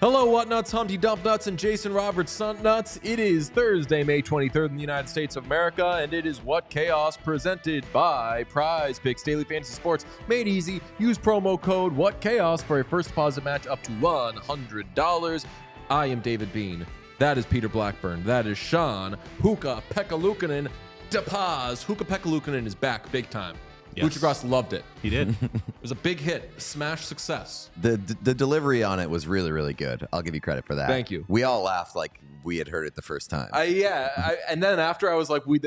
Hello, Whatnuts, Humpty Dump Nuts, and Jason Roberts Stunt Nuts. It is Thursday, May 23rd in the United States of America, and it is What Chaos presented by Prize Picks Daily Fantasy Sports. Made easy. Use promo code What Chaos for a first deposit match up to $100. I am David Bean. That is Peter Blackburn. That is Sean Hookah Pekka-Luukkonen DePaz. Hookah Pekka-Luukkonen is back big time. Yes. Butchergrass loved it. He did. It was a big hit, a smash success. The delivery on it was really, really good. I'll give you credit for that. Thank you. We all laughed like we had heard it the first time. And then after I was like, we've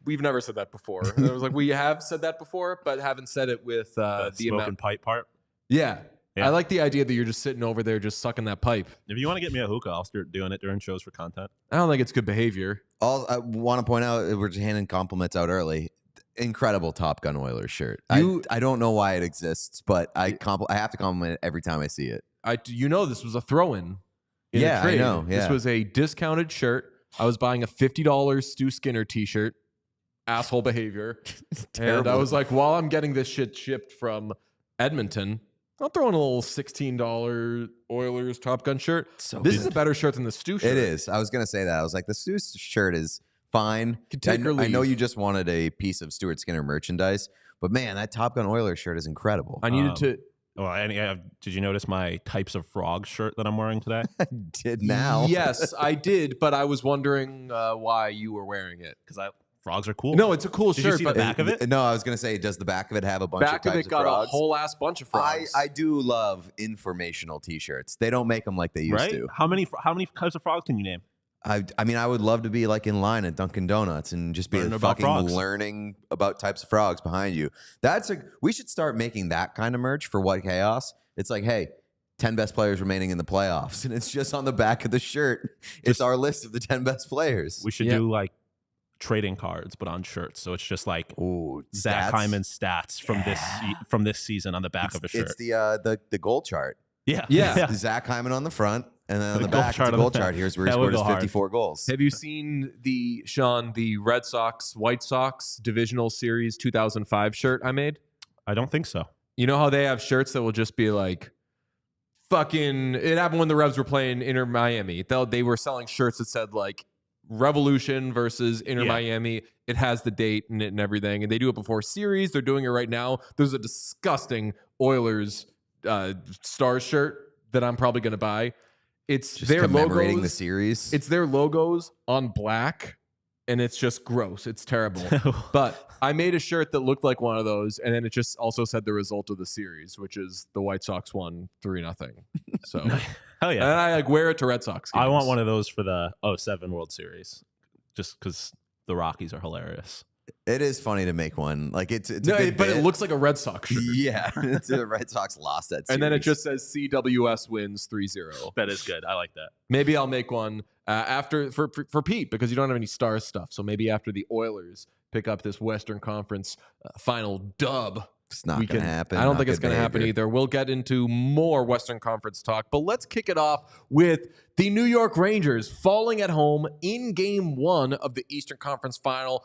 never said that before. And I was like, we have said that before, but haven't said it with the smoke and pipe part. Yeah. Yeah. I like the idea that you're just sitting over there just sucking that pipe. If you want to get me a hookah, I'll start doing it during shows for content. I don't think it's good behavior. I want to point out, we're just handing compliments out early. Incredible Top Gun Oilers shirt. I don't know why it exists, but I have to compliment it every time I see it. This was a throw-in. Yeah, a trade. I know. Yeah. This was a discounted shirt. I was buying a $50 Stu Skinner t-shirt. Asshole behavior. And I was like, while I'm getting this shit shipped from Edmonton, I'll throw in a little $16 Oilers Top Gun shirt. This is a better shirt than the Stu shirt. It is. I was going to say that. I was like, the Stu shirt is fine. Take or leave. I know you just wanted a piece of Stuart Skinner merchandise, but man, that Top Gun Oilers shirt is incredible. I needed to. Well, did you notice my types of frogs shirt that I'm wearing today? I did now. Yes, I did, but I was wondering why you were wearing it. Because frogs are cool. No, it's a cool Did shirt. you see but the back of it? No, I was going to say, does the back of it have a bunch of types of frogs? Back of it got a whole ass bunch of frogs. I do love informational T-shirts. They don't make them like they used to. How many types of frogs can you name? I mean, I would love to be like in line at Dunkin' Donuts and just be learning about types of frogs behind you. We should start making that kind of merch for What Chaos. It's like, hey, 10 best players remaining in the playoffs, and it's just on the back of the shirt. It's our list of the 10 best players. We should do like trading cards, but on shirts. So it's just like Zach Hyman's stats from this season on the back of a shirt. It's the goal chart. Yeah. Zach Hyman on the front. And then on the back, it's a goal chart. Here's where he scored his 54 goals. Have you seen the Red Sox, White Sox Divisional Series 2005 shirt I made? I don't think so. You know how they have shirts that will just be like, fucking, it happened when the Revs were playing Inter Miami. They were selling shirts that said like Revolution versus Inter Miami. It has the date in it and everything. And they do it before series. They're doing it right now. There's a disgusting Stars shirt that I'm probably going to buy. It's just their commemorating logos. The series. It's their logos on black, and it's just gross. It's terrible. But I made a shirt that looked like one of those, and then it just also said the result of the series, which is the White Sox won 3-0. So hell yeah! And I wear it to Red Sox games. I want one of those for the 2007 World Series, just because the Rockies are hilarious. It is funny to make one. Like it's no, but it looks like a Red Sox shirt. Yeah, it's a Red Sox lost that series. And then it just says CWS wins 3-0. That is good. I like that. Maybe I'll make one after for Pete, because you don't have any Stars stuff. So maybe after the Oilers pick up this Western Conference final dub. It's not going to happen. I don't think it's going to happen either. We'll get into more Western Conference talk, but let's kick it off with the New York Rangers falling at home in Game 1 of the Eastern Conference Final.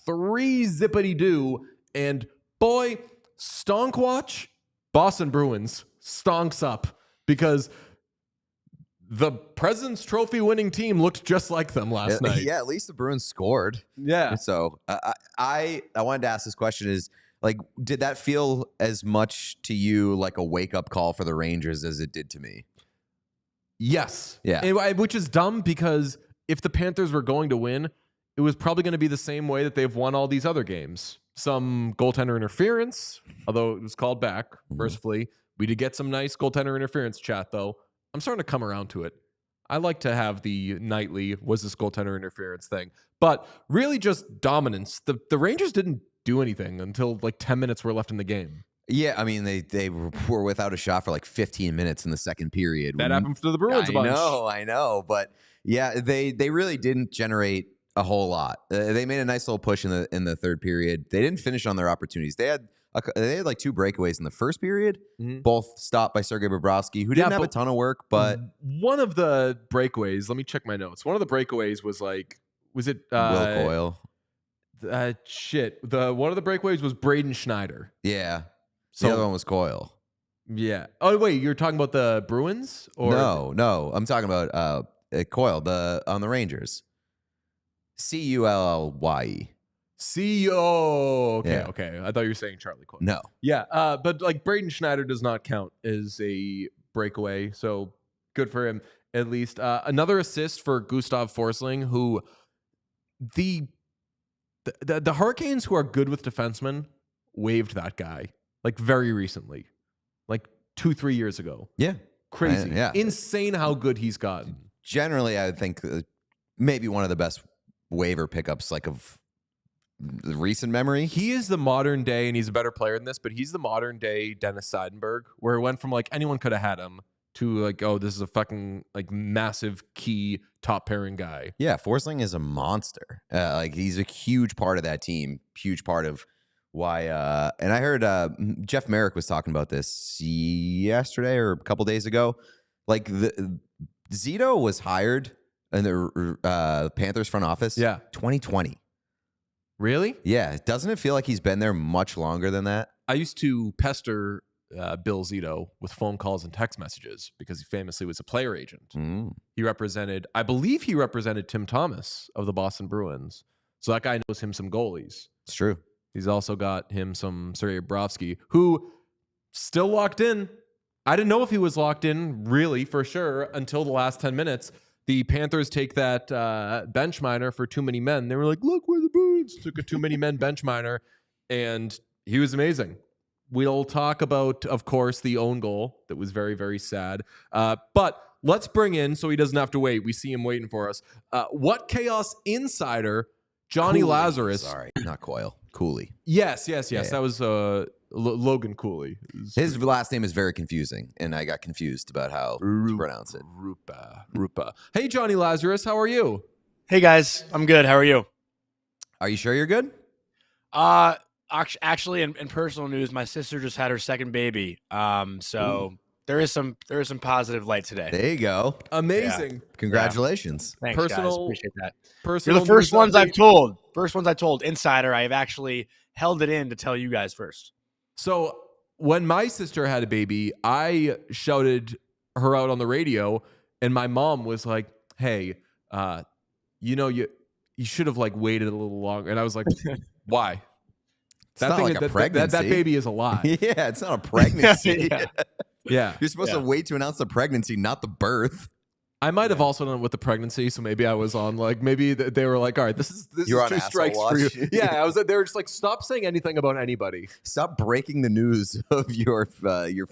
3-zippity-doo, and boy, stonk watch, Boston Bruins stonks up, because the President's Trophy winning team looked just like them last night. Yeah, at least the Bruins scored. Yeah. So I wanted to ask this question is, like, did that feel as much to you like a wake-up call for the Rangers as it did to me? Yes. Yeah. Which is dumb, because if the Panthers were going to win, it was probably going to be the same way that they've won all these other games. Some goaltender interference, although it was called back mercifully. We did get some nice goaltender interference chat, though. I'm starting to come around to it. I like to have the nightly was this goaltender interference thing, but really just dominance. The Rangers didn't do anything until like 10 minutes were left in the game. Yeah, I mean, they were without a shot for like 15 minutes in the second period. That happened to the Bruins a bunch. I know. But yeah, they really didn't generate a whole lot. They made a nice little push in the third period. They didn't finish on their opportunities. They had like 2 breakaways in the first period, both stopped by Sergei Bobrovsky, who didn't have a ton of work. But one of the breakaways, let me check my notes. One of the breakaways was it Will Coyle? One of the breakaways was Braden Schneider. Yeah. So the other one was Coyle. Yeah. Oh wait, you're talking about the Bruins? Or No. I'm talking about Coyle on the Rangers. Cullye. Okay. I thought you were saying Charlie Coyle. No. Yeah. But like Braden Schneider does not count as a breakaway, so good for him at least. Another assist for Gustav Forsling, who the Hurricanes, who are good with defensemen, waived that guy. Like very recently, like 2-3 years ago. Yeah. Crazy. Insane how good he's gotten. Generally, I would think maybe one of the best waiver pickups like of recent memory. He is the modern day, and he's a better player than this, but he's the modern day Dennis Seidenberg, where it went from like anyone could have had him to like, oh, this is a fucking like massive key top pairing guy. Yeah, Forsling is a monster. Like he's a huge part of that team, huge part of why, and I heard Jeff Merrick was talking about this yesterday or a couple days ago. Like Zito was hired in the Panthers front office. 2020. Really? Yeah. Doesn't it feel like he's been there much longer than that? I used to pester Bill Zito with phone calls and text messages because he famously was a player agent. I believe he represented Tim Thomas of the Boston Bruins. So that guy knows him some goalies. It's true. He's also got him some Sergei Bobrovsky, who still locked in. I didn't know if he was locked in, really, for sure, until the last 10 minutes. The Panthers take that bench minor for too many men. They were like, look, we're the Bruins. Took a too many men bench minor, and he was amazing. We'll talk about, of course, the own goal. That was very, very sad. But let's bring in, so he doesn't have to wait. We see him waiting for us. What Chaos Insider, Jonny Lazarus. Sorry, not Coyle. Cooley. Yes. Yeah. That was Logan Cooley. His last name is very confusing, and I got confused about how to pronounce it. Rupa. Hey, Jonny Lazarus, how are you? Hey, guys. I'm good. How are you? Are you sure you're good? Actually, in personal news, my sister just had her second baby. So there is some positive light today. There you go. Amazing. Yeah. Congratulations. Yeah. Thanks, guys. Appreciate that. Personal. You're the first ones I've told. Insider. I have actually held it in to tell you guys first. So when my sister had a baby, I shouted her out on the radio, and my mom was like, "Hey, you should have like waited a little longer." And I was like, "Why?" It's not like a pregnancy. That baby is alive. Yeah, it's not a pregnancy. Yeah. You're supposed to wait to announce the pregnancy, not the birth. I might have also done it with the pregnancy, so maybe I was on like they were like, all right, this is 2 strikes for you. Yeah, they were just like, stop saying anything about anybody. Stop breaking the news of your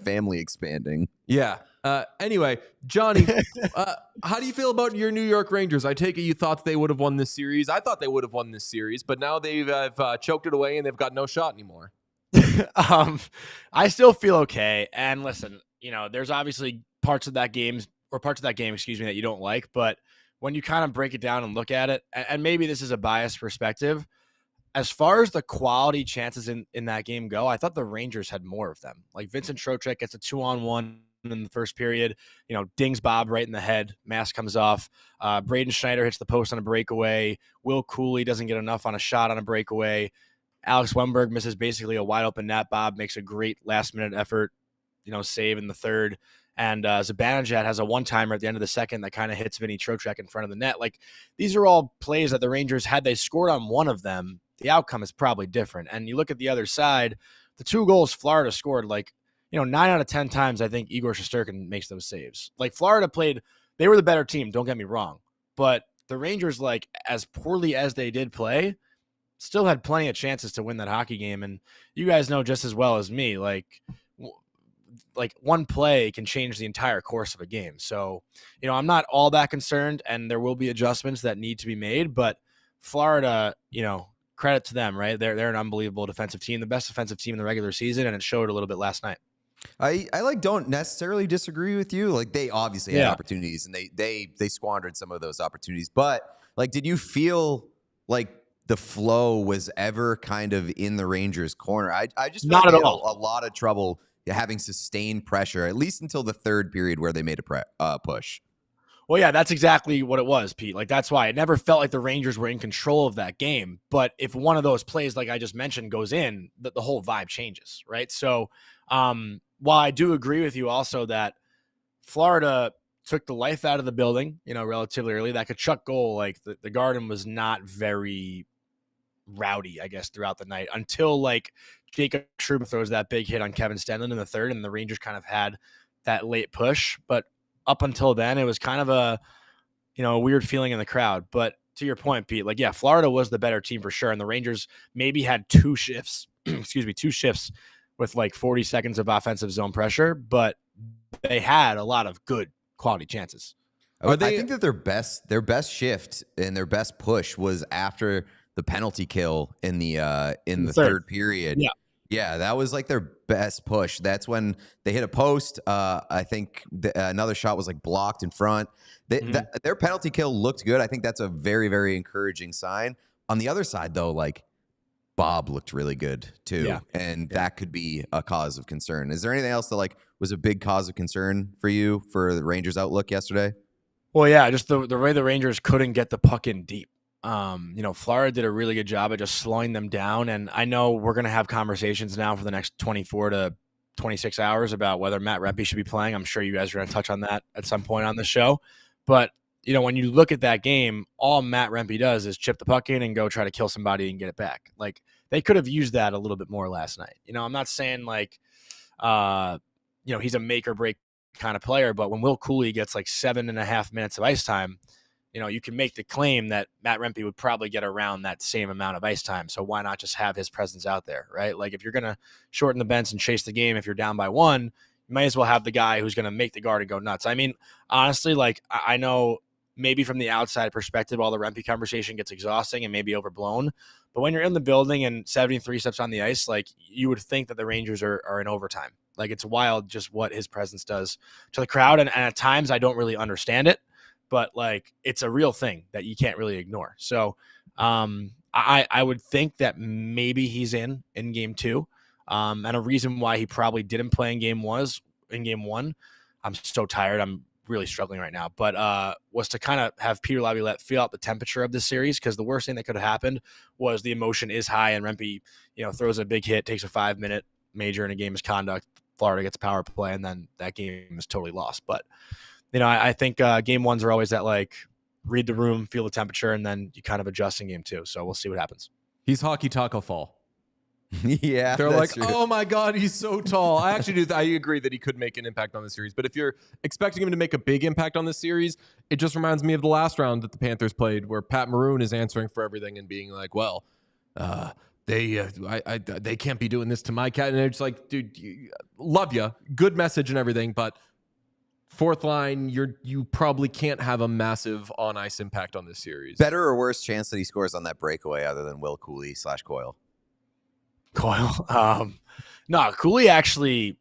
family expanding. Yeah. Anyway, Johnny, how do you feel about your New York Rangers? I take it you thought they would have won this series. I thought they would have won this series, but now they've choked it away and they've got no shot anymore. I still feel okay. And listen, there's obviously parts of that game, that you don't like, but when you kind of break it down and look at it, and maybe this is a biased perspective, as far as the quality chances in that game go, I thought the Rangers had more of them. Like Vincent Trocheck gets a 2-on-1 in the first period, dings Bob right in the head. Mask comes off. Braden Schneider hits the post on a breakaway. Will Cooley doesn't get enough on a shot on a breakaway. Alex Wemberg misses basically a wide open net. Bob makes a great last minute effort, save in the third. And Zibanejad has a one-timer at the end of the second that kind of hits Vinny Trocheck in front of the net. Like, these are all plays that the Rangers, had they scored on one of them, the outcome is probably different. And you look at the other side, the 2 goals Florida scored, 9 out of 10 times, I think Igor Shesterkin makes those saves. Like, Florida they were the better team, don't get me wrong. But the Rangers, as poorly as they did play, still had plenty of chances to win that hockey game. And you guys know just as well as me, like one play can change the entire course of a game. So, I'm not all that concerned, and there will be adjustments that need to be made, but Florida, credit to them, right? They're an unbelievable defensive team, the best defensive team in the regular season, and it showed a little bit last night. I don't necessarily disagree with you. Like, they obviously had opportunities, and they squandered some of those opportunities. But like, did you feel like the flow was ever kind of in the Rangers' corner? I just not at all. A lot of trouble having sustained pressure, at least until the third period where they made a push. Well, yeah, that's exactly what it was, Pete. Like, that's why it never felt like the Rangers were in control of that game. But if one of those plays, like I just mentioned, goes in, the whole vibe changes, right? So, while I do agree with you also that Florida took the life out of the building, relatively early, that Kachuk goal, like the Garden was not very rowdy, I guess, throughout the night until like Jacob Trouba throws that big hit on Kevin Stenlund in the third, and the Rangers kind of had that late push. But up until then, it was kind of a weird feeling in the crowd. But to your point, Pete, like, yeah, Florida was the better team for sure, and the Rangers maybe had two shifts with like 40 seconds of offensive zone pressure, but they had a lot of good quality chances. I think that their best shift and their best push was after the penalty kill in the third period. Yeah, that was like their best push. That's when they hit a post. I think another shot was like blocked in front. Their penalty kill looked good. I think that's a very, very encouraging sign. On the other side, though, like, Bob looked really good too, and that could be a cause of concern. Is there anything else that like was a big cause of concern for you for the Rangers' outlook yesterday? Well, yeah, just the way the Rangers couldn't get the puck in deep. Florida did a really good job at just slowing them down, and I know we're going to have conversations now for the next 24 to 26 hours about whether Matt Rempe should be playing. I'm sure you guys are going to touch on that at some point on the show, but when you look at that game, all Matt Rempe does is chip the puck in and go try to kill somebody and get it back. Like, they could have used that a little bit more last night. I'm not saying like, he's a make or break kind of player, but when Will Cooley gets like 7.5 minutes of ice time, you can make the claim that Matt Rempe would probably get around that same amount of ice time. So why not just have his presence out there, right? Like, if you're going to shorten the bench and chase the game, if you're down by one, you might as well have the guy who's going to make the Garden go nuts. I mean, honestly, like, I know maybe from the outside perspective, all the Rempe conversation gets exhausting and maybe overblown. But when you're in the building and 73 steps on the ice, like, you would think that the Rangers are in overtime. Like, it's wild just what his presence does to the crowd. And at times I don't really understand it, but like, it's a real thing that you can't really ignore. So I would think that maybe he's in game 2. And a reason why he probably didn't play in game 1. I'm so tired. I'm really struggling right now, but was to kind of have Peter Laviolette feel out the temperature of this series, because the worst thing that could have happened was the emotion is high and Rempe, throws a big hit, takes a 5-minute major in a game misconduct, Florida gets a power play, and then that game is totally lost. But I think game 1s are always that, like, read the room, feel the temperature, and then you kind of adjust in game 2. So we'll see what happens. He's hockey taco fall. Yeah, they're like, true. Oh my God, he's so tall. I actually do. I agree that he could make an impact on the series, but if you're expecting him to make a big impact on this series, it just reminds me of the last round that the Panthers played, where Pat Maroon is answering for everything and being like, "Well, they can't be doing this to my cat," and it's like, dude, love you, good message and everything, but fourth line, you probably can't have a massive on ice impact on this series. Better or worse chance that he scores on that breakaway other than Will Cooley / Coyle? No, Cooley actually,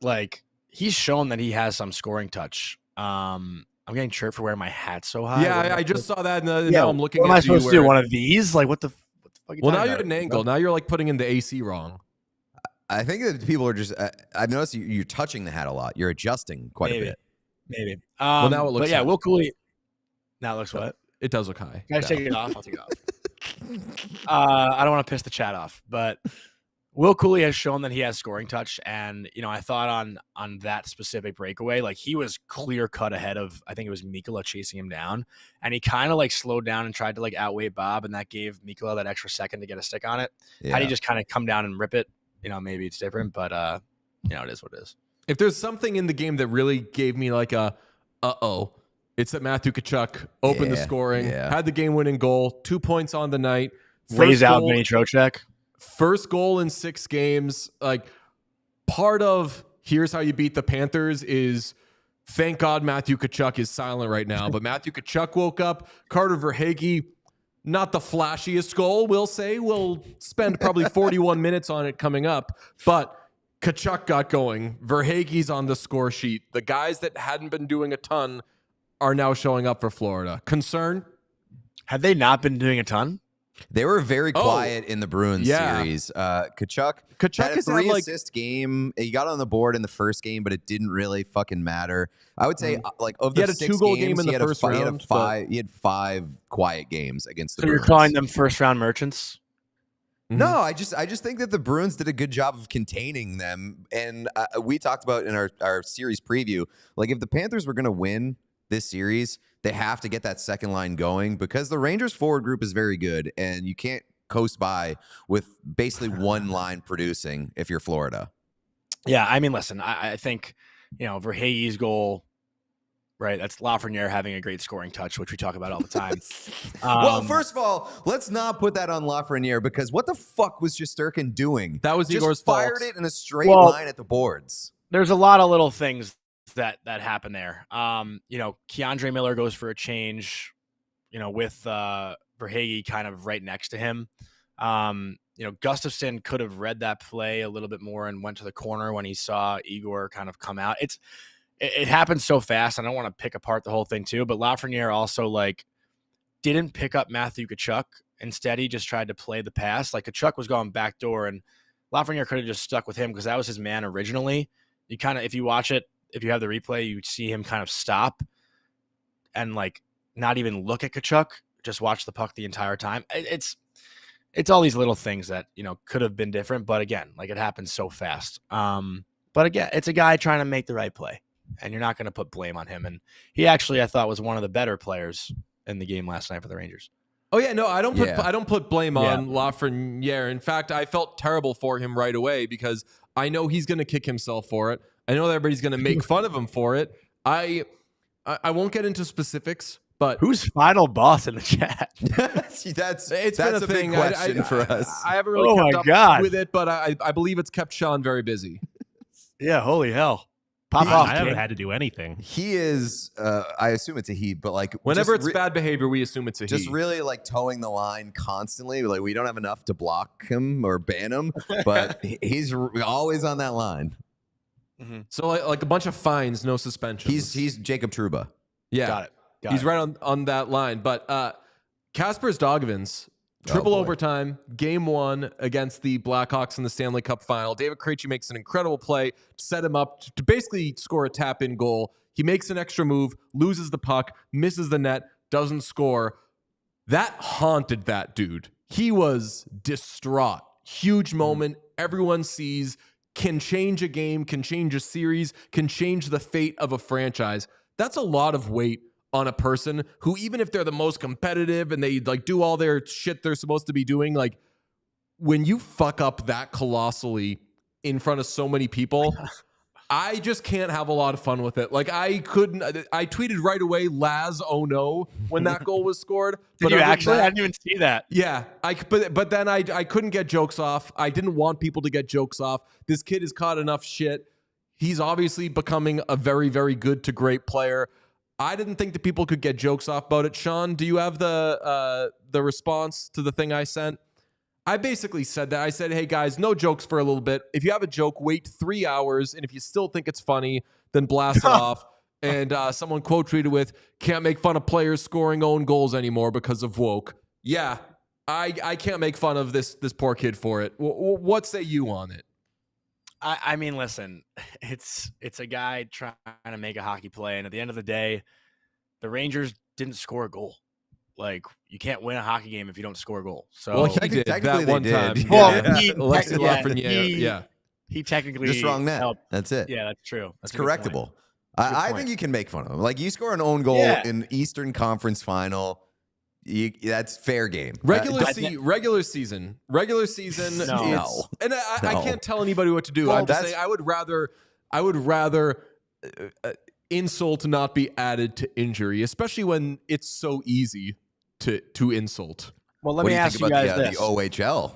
like, he's shown that he has some scoring touch. I'm getting chirped for wearing my hat so high. Yeah, I just saw that, and now I'm looking at you. What am I supposed to do? One of these? Like, what the fuck? Well, now you're at an angle. Now you're like putting in the AC wrong. I think that people are just. I've noticed you're touching the hat a lot. You're adjusting quite a bit. Maybe. Well, now it looks. But yeah, high. Will Cooley. Now it looks what? It does look high. Can I take it off? I'll take it off. I don't want to piss the chat off, but Will Cooley has shown that he has scoring touch, and I thought on that specific breakaway, like, he was clear cut ahead of, I think it was Mikkola chasing him down, and he kind of like slowed down and tried to like outweigh Bob, and that gave Mikkola that extra second to get a stick on it. Yeah. Had he just kind of come down and rip it, maybe it's different, but it is what it is. If there's something in the game that really gave me like a it's that Matthew Tkachuk opened the scoring, had the game-winning goal, 2 points on the night. Raise out Vinny Trocheck. First goal in 6 games. Like, part of here's how you beat the Panthers is, thank God Matthew Tkachuk is silent right now, but Matthew Tkachuk woke up. Carter Verhaeghe, not the flashiest goal, we'll say. We'll spend probably 41 minutes on it coming up, but Tkachuk got going. Verhaeghe's on the score sheet. The guys that hadn't been doing a ton are now showing up for Florida. Concern? Have they not been doing a ton? They were very quiet in the Bruins series. Tkachuk had a 3-assist game. He got on the board in the first game, but it didn't really fucking matter. I would say, like, of the 6 2-goal games, game in the first round. He had 5 quiet games against the So Bruins. you're calling them first-round merchants? No, I just think that the Bruins did a good job of containing them. And we talked about in our series preview, like, if the Panthers were going to win this series, they have to get that second line going because the Rangers forward group is very good, and you can't coast by with basically one line producing if you're Florida. Yeah, I mean, listen, I think, Verhaeghe's goal, right? That's Lafreniere having a great scoring touch, which we talk about all the time. Well, first of all, let's not put that on Lafreniere because what the fuck was Shesterkin doing? That was Igor's fault. Fired it in a straight line at the boards. There's a lot of little things that happen there. Keandre Miller goes for a change, with Verhaeghe kind of right next to him. Gustafsson could have read that play a little bit more and went to the corner when he saw Igor kind of come out. It happened so fast. I don't want to pick apart the whole thing too, but Lafreniere also didn't pick up Matthew Tkachuk. Instead, he just tried to play the pass. Like, Tkachuk was going backdoor, and Lafreniere could have just stuck with him because that was his man originally. You kind of, if you watch it, if you have the replay, you see him kind of stop and not even look at Tkachuk, just watch the puck the entire time. It's all these little things that, could have been different. But again, it happens so fast. But again, it's a guy trying to make the right play, and you're not going to put blame on him. And he actually, I thought, was one of the better players in the game last night for the Rangers. Oh yeah, no, I don't put blame on Lafreniere. In fact, I felt terrible for him right away because I know he's going to kick himself for it. I know that everybody's going to make fun of him for it. I won't get into specifics, but who's final boss in the chat? That's been a big question for us. I haven't really kept up with it, but I believe it's kept Sean very busy. Yeah, holy hell. I haven't had to do anything. He is, I assume it's a he, but whenever it's bad behavior, we assume it's a he. Just really towing the line constantly. We don't have enough to block him or ban him, but he's always on that line. Mm-hmm. So a bunch of fines, no suspensions. He's Jacob Trouba. Yeah, got it. He's right on that line. But Kasper's Dogvins, triple overtime, game 1 against the Blackhawks in the Stanley Cup final. David Krejci makes an incredible play to set him up to basically score a tap-in goal. He makes an extra move, loses the puck, misses the net, doesn't score. That haunted that dude. He was distraught. Huge moment. Everyone sees. Can change a game, can change a series, can change the fate of a franchise. That's a lot of weight on a person who, even if they're the most competitive and they do all their shit they're supposed to be doing, when you fuck up that colossally in front of so many people, I just can't have a lot of fun with it. I tweeted right away, Laz, oh no, when that goal was scored. Did you actually? I didn't even see that. Yeah, but then I couldn't get jokes off. I didn't want people to get jokes off. This kid has caught enough shit. He's obviously becoming a very, very good to great player. I didn't think that people could get jokes off about it. Sean, do you have the response to the thing I sent? I basically said that. I said, hey, guys, no jokes for a little bit. If you have a joke, wait 3 hours. And if you still think it's funny, then blast it off. And someone quote tweeted with, can't make fun of players scoring own goals anymore because of woke. Yeah, I can't make fun of this poor kid for it. What say you on it? I mean, listen, it's a guy trying to make a hockey play. And at the end of the day, the Rangers didn't score a goal. You can't win a hockey game if you don't score a goal. So he did that one time. Alex Lafreniere, he technically just wrong net. helped. That's it. Yeah, that's true. It's correctable. I think you can make fun of him. You score an own goal in Eastern Conference Final. That's fair game. Regular season. No. And I can't tell anybody what to do. I'm just saying I would rather insult not be added to injury, especially when it's so easy to insult. Well, let me ask you guys the OHL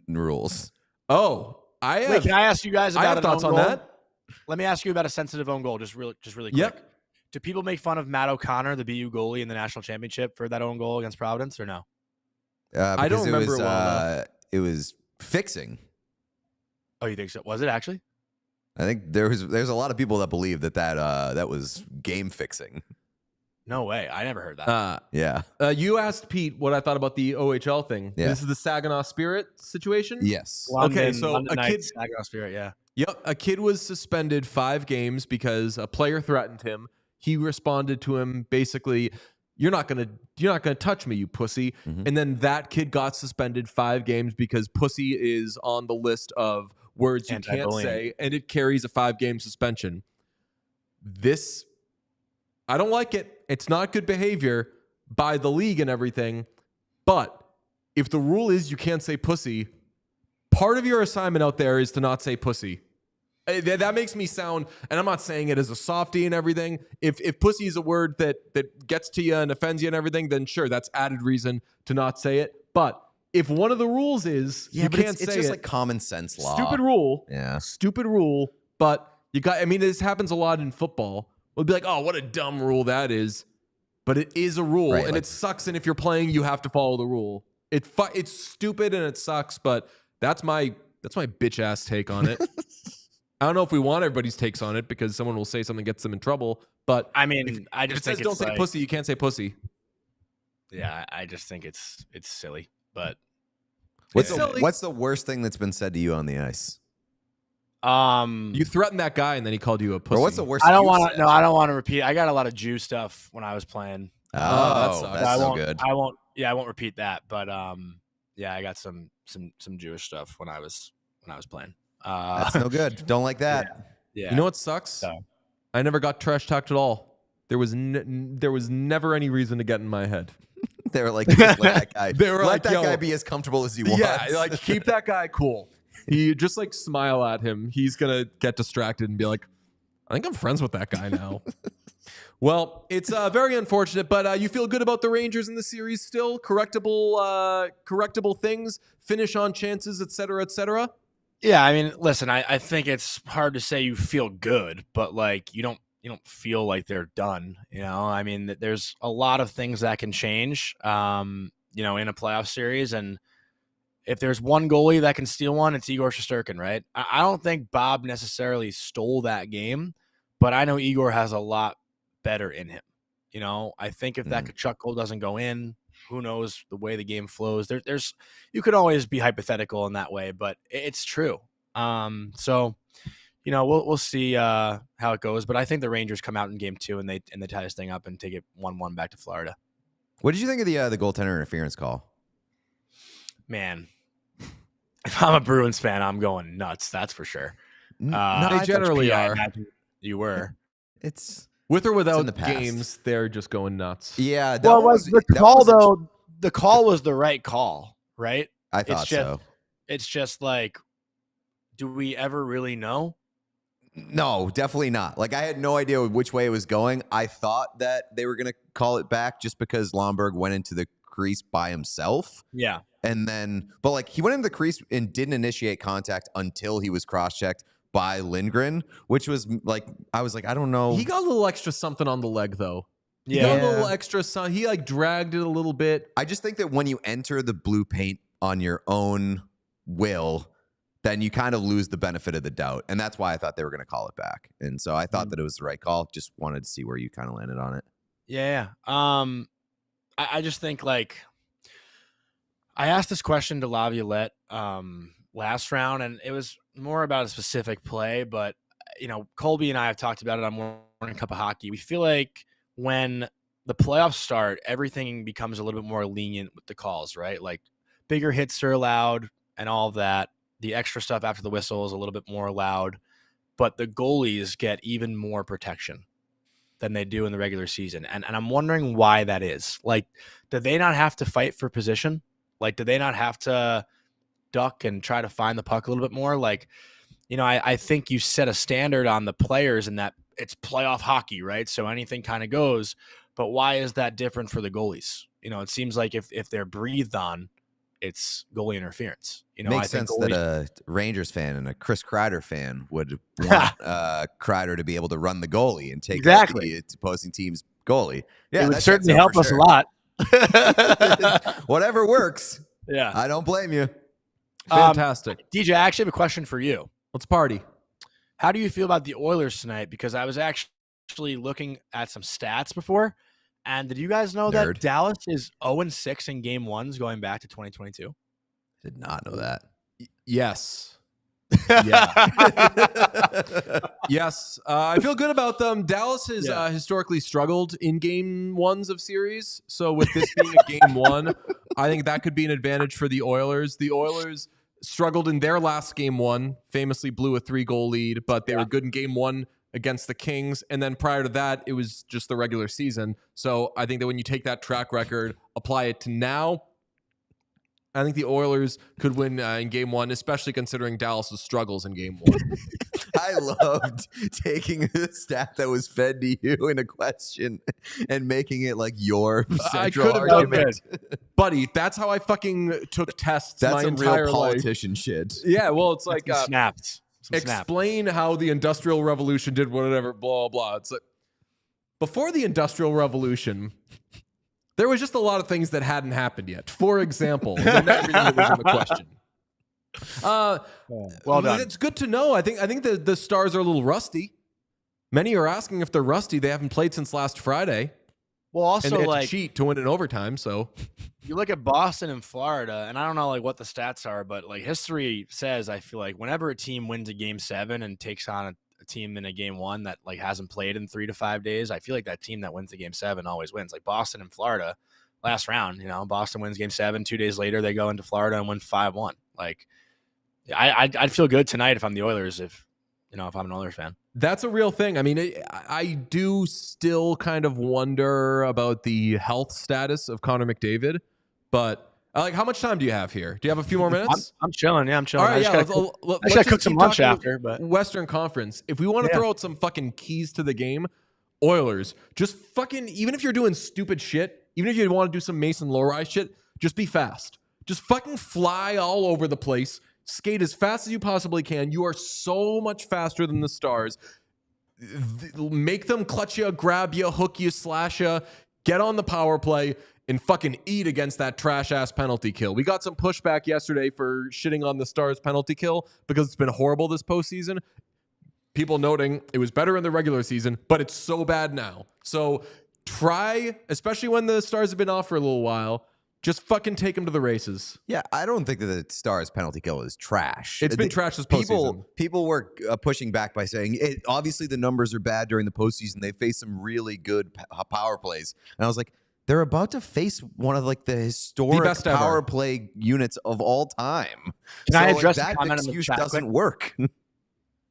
rules. Oh, can I ask you guys about I have thoughts on that. Let me ask you about a sensitive own goal, just really quick. Yep. Do people make fun of Matt O'Connor, the BU goalie in the national championship, for that own goal against Providence, or no? I don't remember it well enough. It was fixing. Oh, you think so? Was it actually? I think there's a lot of people that believe that was game fixing. No way. I never heard that. Yeah. You asked Pete what I thought about the OHL thing. Yeah. This is the Saginaw Spirit situation? Yes. London, so London a Knights, kid- Saginaw Spirit, yeah. Yep. A kid was suspended 5 games because a player threatened him. He responded to him basically, you're not gonna touch me, you pussy. Mm-hmm. And then that kid got suspended 5 games because pussy is on the list of words you can't say, and it carries a 5-game suspension. This, I don't like it. It's not good behavior by the league and everything. But if the rule is you can't say pussy, part of your assignment out there is to not say pussy. That makes me sound, and I'm not saying it as a softie and everything. If pussy is a word that gets to you and offends you and everything, then sure, that's added reason to not say it. But if one of the rules is you can't say it's it, just like common sense law. stupid rule. Yeah. Stupid rule. But you got, I mean, this happens a lot in football. We'll be like, oh, what a dumb rule that is. But it is a rule, right, and like, it sucks. And if you're playing, you have to follow the rule. It's stupid and it sucks, but that's my bitch ass take on it. I don't know if we want everybody's takes on it because someone will say something gets them in trouble. But I mean, I just if it says think don't say pussy, you can't say pussy. Yeah, I just think it's silly. But what's the worst thing that's been said to you on the ice? You threatened that guy and then he called you a pussy. Or what's the worst? I don't want to. No, I don't want to repeat. I got a lot of Jew stuff when I was playing. Oh, sucks. that's so so good. I won't. Yeah, I won't repeat that. But yeah, I got some Jewish stuff when I was playing. That's no good. Don't like that. Yeah. You know what sucks? So. I never got trash talked at all. There was never any reason to get in my head. They were like, just let that guy. They were let like, that yo, guy be as comfortable as he wants. Yeah, like keep that guy cool. You just like smile at him. He's gonna get distracted and be like, I think I'm friends with that guy now. Well, it's very unfortunate, but you feel good about the Rangers in the series still? Correctable things, finish on chances, et cetera, et cetera? Yeah, I mean, listen, I think it's hard to say you feel good, but like you don't feel like they're done. You know, I mean, there's a lot of things that can change. In a playoff series, and if there's one goalie that can steal one, it's Igor Shesterkin, right? I don't think Bob necessarily stole that game, but I know Igor has a lot better in him. You know, I think if that Tkachuk goal doesn't go in, who knows the way the game flows. There's you could always be hypothetical in that way, but it's true. So, we'll see how it goes. But I think the Rangers come out in game 2 and they tie this thing up and take it 1-1 back to Florida. What did you think of the goaltender interference call? Man, if I'm a Bruins fan, I'm going nuts. That's for sure. They generally I are. imagine you were. It's With or without in the past. games, they're just going nuts. Yeah. The call was the right call, right? I thought so. It's just like, do we ever really know? No, definitely not. Like, I had no idea which way it was going. I thought that they were going to call it back just because Lomberg went into the crease by himself. Yeah. And then, but like, he went into the crease and didn't initiate contact until he was cross-checked by Lindgren, which was like, I was like, I don't know. He got a little extra something on the leg, though. He Yeah. got a little extra something. He like dragged it a little bit. I just think that when you enter the blue paint on your own will, then you kind of lose the benefit of the doubt. And that's why I thought they were going to call it back. And so I thought that it was the right call. Just wanted to see where you kind of landed on it. Yeah. I just think, like, I asked this question to Laviolette last round, and it was more about a specific play. But, Colby and I have talked about it on Morning Cup of Hockey. We feel like when the playoffs start, everything becomes a little bit more lenient with the calls, right? Like, bigger hits are allowed and all of that. The extra stuff after the whistle is a little bit more allowed, but the goalies get even more protection than they do in the regular season. And I'm wondering why that is. Like, do they not have to fight for position? Like, do they not have to duck and try to find the puck a little bit more? Like, I think you set a standard on the players in that it's playoff hockey, right? So anything kind of goes, but why is that different for the goalies? It seems like if they're breathed on, it's goalie interference. You know, Makes I think sense that a Rangers fan and a Chris Kreider fan would want Kreider to be able to run the goalie and take out the opposing team's goalie. Yeah, it would certainly help us a lot. Whatever works. Yeah, I don't blame you. Fantastic. DJ, I actually have a question for you. Let's party. How do you feel about the Oilers tonight? Because I was actually looking at some stats before, and did you guys know that Dallas is 0-6 in game ones going back to 2022? Did not know that. Yes. Yeah. Yes. I feel good about them. Dallas has historically struggled in game ones of series. So with this being a game one, I think that could be an advantage for the Oilers. The Oilers struggled in their last game one, famously blew a 3-goal lead, but they were good in game one against the Kings. And then prior to that, it was just the regular season. So I think that when you take that track record, apply it to now, I think the Oilers could win in game one, especially considering Dallas's struggles in game one. I loved taking a stat that was fed to you in a question and making it like your central argument. Buddy, that's how I fucking took tests that's my entire real politician life. Shit. Yeah, well, it's like snaps. Explain how the Industrial Revolution did whatever, blah, blah. It's like before the Industrial Revolution, there was just a lot of things that hadn't happened yet. For example, everything that was in the question. Well done. It's good to know. I think the Stars are a little rusty. Many are asking if they're rusty. They haven't played since last Friday. Well, also and they had like to cheat to win in overtime. So you look at Boston and Florida, and I don't know like what the stats are, but like history says, I feel like whenever a team wins a game 7 and takes on a team in a game 1 that like hasn't played in 3 to 5 days, I feel like that team that wins the game 7 always wins. Like Boston and Florida last round, you know, Boston wins game 7. 2 days later, they go into Florida and win 5-1. Like I'd feel good tonight if I'm the Oilers, if I'm an Oilers fan. That's a real thing. I mean, I do still kind of wonder about the health status of Connor McDavid, but like, how much time do you have here? Do you have a few more minutes? I'm chilling. Yeah, I'm chilling. All right, I just gotta cook some lunch after. But Western Conference, if we want to throw out some fucking keys to the game, Oilers, just fucking, even if you're doing stupid shit, even if you want to do some Mason Lohrei shit, just be fast. Just fucking fly all over the place. Skate as fast as you possibly can. You are so much faster than the Stars. Make them clutch you, grab you, hook you, slash you, get on the power play, and fucking eat against that trash-ass penalty kill. We got some pushback yesterday for shitting on the Stars' penalty kill because it's been horrible this postseason. People noting it was better in the regular season, but it's so bad now. So try, especially when the Stars have been off for a little while, just fucking take them to the races. Yeah, I don't think that the Stars penalty kill is trash. It's been trash this postseason. People were pushing back by saying, obviously the numbers are bad during the postseason. They faced some really good power plays. And I was like, they're about to face one of like the historic power play units of all time. Can I address that a comment excuse in the chat? Doesn't work. Can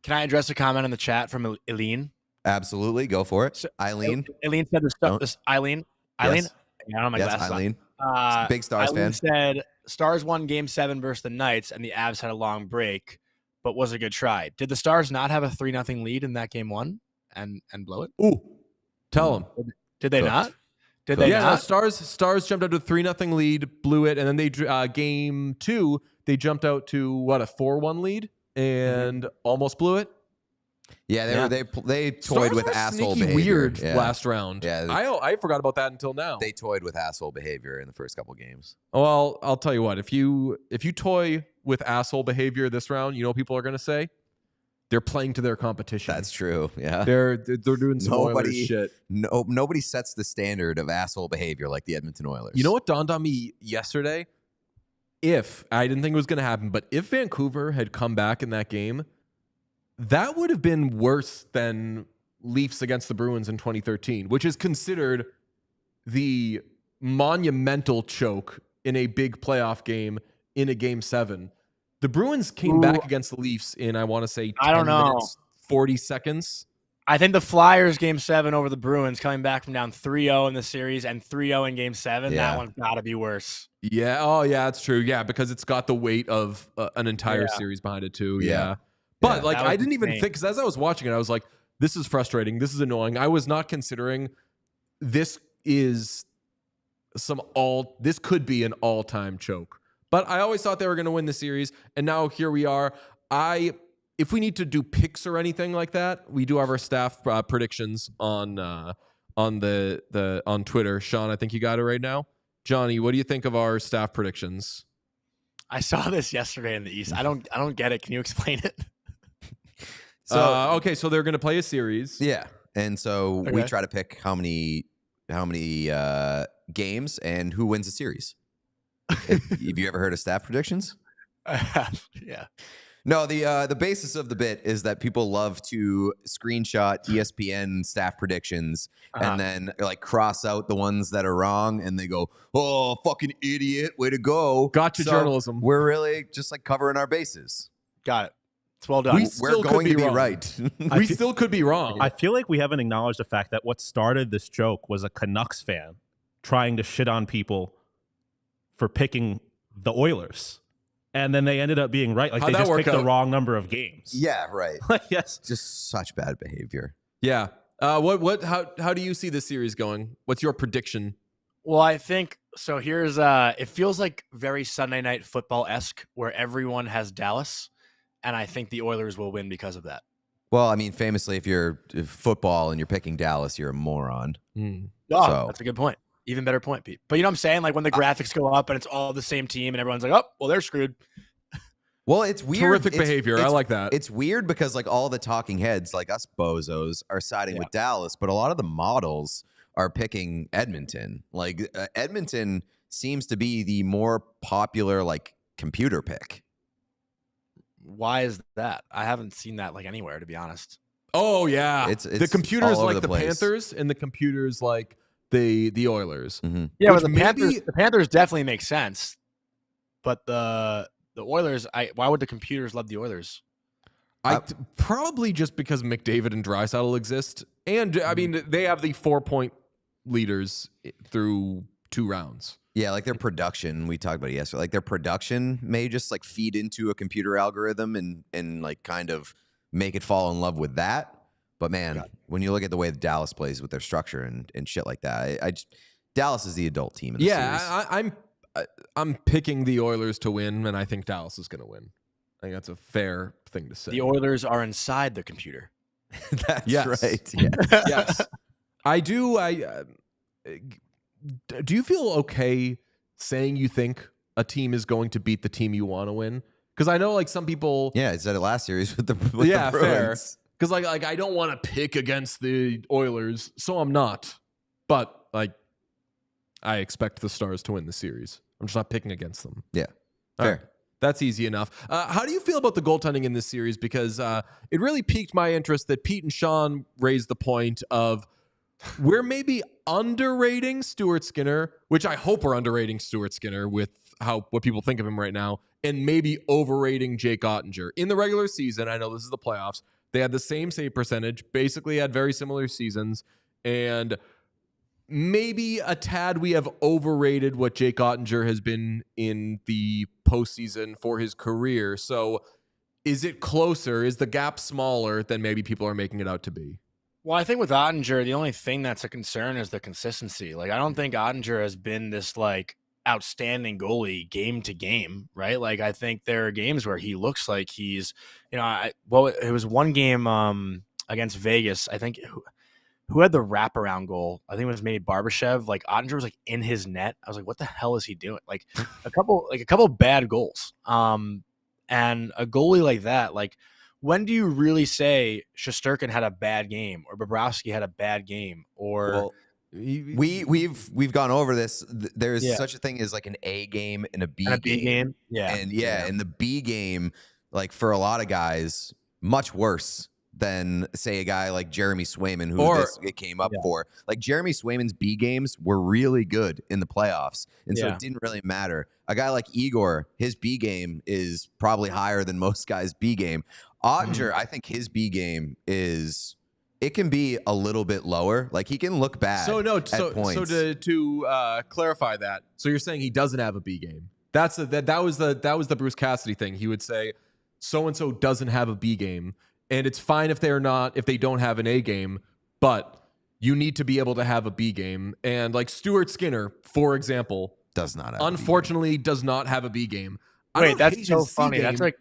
I address a comment in the chat from Eileen? Absolutely, go for it. So, Eileen said this. Eileen. Yes. I don't know my glasses Eileen. Big Stars Eileen fan. Said Stars won Game 7 versus the Knights, and the Avs had a long break, but was a good try. Did the Stars not have a 3-0 lead in that Game 1 and blow it? Ooh, tell them. Did they not? Did they not? No, Stars jumped out to a 3-0 lead, blew it, and then they Game 2 they jumped out to what, a 4-1 lead and almost blew it. Yeah, they toyed Stars with were asshole sneaky behavior. Weird last round. Yeah, I forgot about that until now. They toyed with asshole behavior in the first couple games. Well, I'll tell you what. If you toy with asshole behavior this round, you know what people are going to say? They're playing to their competition. That's true. Yeah, they're doing some Oilers shit. Nobody sets the standard of asshole behavior like the Edmonton Oilers. You know what dawned on me yesterday? If I didn't think it was going to happen, but if Vancouver had come back in that game, that would have been worse than Leafs against the Bruins in 2013, which is considered the monumental choke in a big playoff game in a Game 7. The Bruins came back against the Leafs in, I want to say, 10 minutes, 40 seconds. I think the Flyers Game 7 over the Bruins coming back from down 3-0 in the series and 3-0 in Game 7, that one's got to be worse. Yeah. Oh, yeah, that's true. Yeah, because it's got the weight of an entire series behind it, too. Yeah. But, like, I didn't even think, because as I was watching it, I was like, this is frustrating. This is annoying. I was not considering this could be an all-time choke. But I always thought they were going to win the series, and now here we are. If we need to do picks or anything like that, we do have our staff predictions on Twitter. Sean, I think you got it right now. Johnny, what do you think of our staff predictions? I saw this yesterday in the East. I don't get it. Can you explain it? So so they're going to play a series. Yeah, and so we try to pick how many games and who wins the series. Have you ever heard of staff predictions? I have. Yeah. No, the basis of the bit is that people love to screenshot ESPN staff predictions and then like cross out the ones that are wrong, and they go, "Oh, fucking idiot, way to go!" Gotcha, journalism. We're really just like covering our bases. Got it. It's well done. We're going to be right. We still could be wrong. I feel like we haven't acknowledged the fact that what started this joke was a Canucks fan trying to shit on people for picking the Oilers. And then they ended up being right. Like, they just picked the wrong number of games. Yeah, right. Yes. Just such bad behavior. Yeah. How do you see this series going? What's your prediction? Well, I think so. Here's it feels like very Sunday Night Football-esque, where everyone has Dallas, and I think the Oilers will win because of that. Well, I mean, famously, if football and you're picking Dallas, you're a moron. Oh, that's a good point. Even better point, Pete. But you know what I'm saying? Like when the graphics go up and it's all the same team and everyone's like, oh, well, they're screwed. Well, it's weird. Terrific behavior. I like that. It's weird because like all the talking heads, like us bozos, are siding with Dallas, but a lot of the models are picking Edmonton. Like Edmonton seems to be the more popular like computer pick. Why is that? I haven't seen that like anywhere, to be honest. Oh yeah, it's the computers like the place. Panthers, and the computers like the Oilers. Mm-hmm. Yeah, but the Panthers definitely make sense, but the Oilers. Why would the computers love the Oilers? Probably just because McDavid and Draisaitl exist, and I mean they have the 4-point leaders through 2 rounds. Yeah, like their production, we talked about it yesterday. Like their production may just like feed into a computer algorithm and like kind of make it fall in love with that. But man, when you look at the way Dallas plays with their structure and shit like that, Dallas is the adult team in the series. I'm picking the Oilers to win, and I think Dallas is going to win. I think that's a fair thing to say. The Oilers are inside the computer. That's right. Yeah. Yes, I do. Do you feel okay saying you think a team is going to beat the team you want to win? Because I know like some people. Yeah, I said it last series with the fair. Bruins. Because like I don't want to pick against the Oilers, so I'm not. But like I expect the Stars to win the series. I'm just not picking against them. Yeah, fair. Right. That's easy enough. How do you feel about the goaltending in this series? Because it really piqued my interest that Pete and Sean raised the point of we're maybe underrating Stuart Skinner, which I hope we're underrating Stuart Skinner with what people think of him right now, and maybe overrating Jake Ottinger. In the regular season, I know this is the playoffs, they had the same save percentage, basically had very similar seasons, and maybe a tad we have overrated what Jake Ottinger has been in the postseason for his career. So is it closer? Is the gap smaller than maybe people are making it out to be? Well, I think with Ottinger, the only thing that's a concern is the consistency. Like, I don't think Ottinger has been this like outstanding goalie game to game, right? Like, I think there are games where he looks like he's, it was one game against Vegas. I think who had the wraparound goal? I think it was maybe Barbashev. Like Ottinger was like in his net. I was like, what the hell is he doing? Like a couple bad goals. And a goalie like that, like, when do you really say Shesterkin had a bad game or Bobrovsky had a bad game? Or we've gone over this. There's such a thing as like an A game and a B game. Yeah. And in the B game, like for a lot of guys, much worse than say a guy like Jeremy Swayman, who it came up for. Like Jeremy Swayman's B games were really good in the playoffs, and so it didn't really matter. A guy like Igor, his B game is probably higher than most guys' B game. Ottinger, I think his B game it can be a little bit lower. Like he can look bad. So at points. So to clarify that, so you're saying he doesn't have a B game. That was the Bruce Cassidy thing. He would say so and so doesn't have a B game. And it's fine if they don't have an A game, but you need to be able to have a B game. And like Stuart Skinner, for example, Does not have unfortunately does not have a B game. Wait, that's so funny. That's like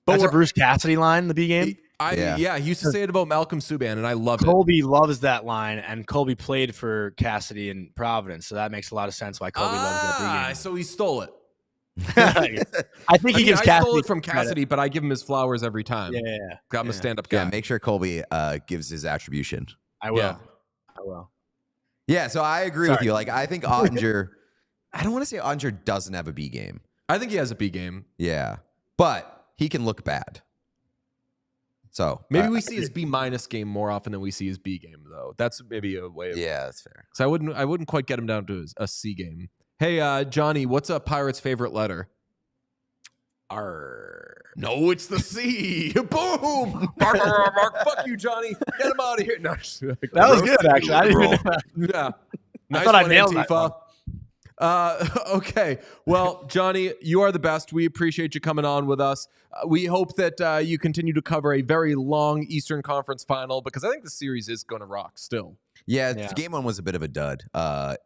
that's a Bruce Cassidy line in the B game. Yeah, he used to say it about Malcolm Subban, and I love it. Colby loves that line, and Colby played for Cassidy in Providence, so that makes a lot of sense why Colby loves that B game. So he stole it. I think he gives I stole it from Cassidy, but I give him his flowers every time. Yeah. I'm a stand-up guy. Yeah, make sure Colby gives his attribution. I will. Yeah. I will. Yeah, so I agree with you. Like, I think Ottinger, I don't want to say Ottinger doesn't have a B game. I think he has a B game. Yeah, but he can look bad. So maybe we see his B- game more often than we see his B game, though. That's maybe a way of... Yeah, that's fair. So I wouldn't quite get him down to a C game. Hey, Johnny, what's a Pirate's favorite letter? R. No, it's the C. Boom! Mark, fuck you, Johnny. Get him out of here. No, that was good, actually. I didn't even know. Yeah. Nice, I thought I nailed Antifa. Okay. Well, Johnny, you are the best. We appreciate you coming on with us. We hope that you continue to cover a very long Eastern Conference final because I think the series is going to rock still. Yeah, game one was a bit of a dud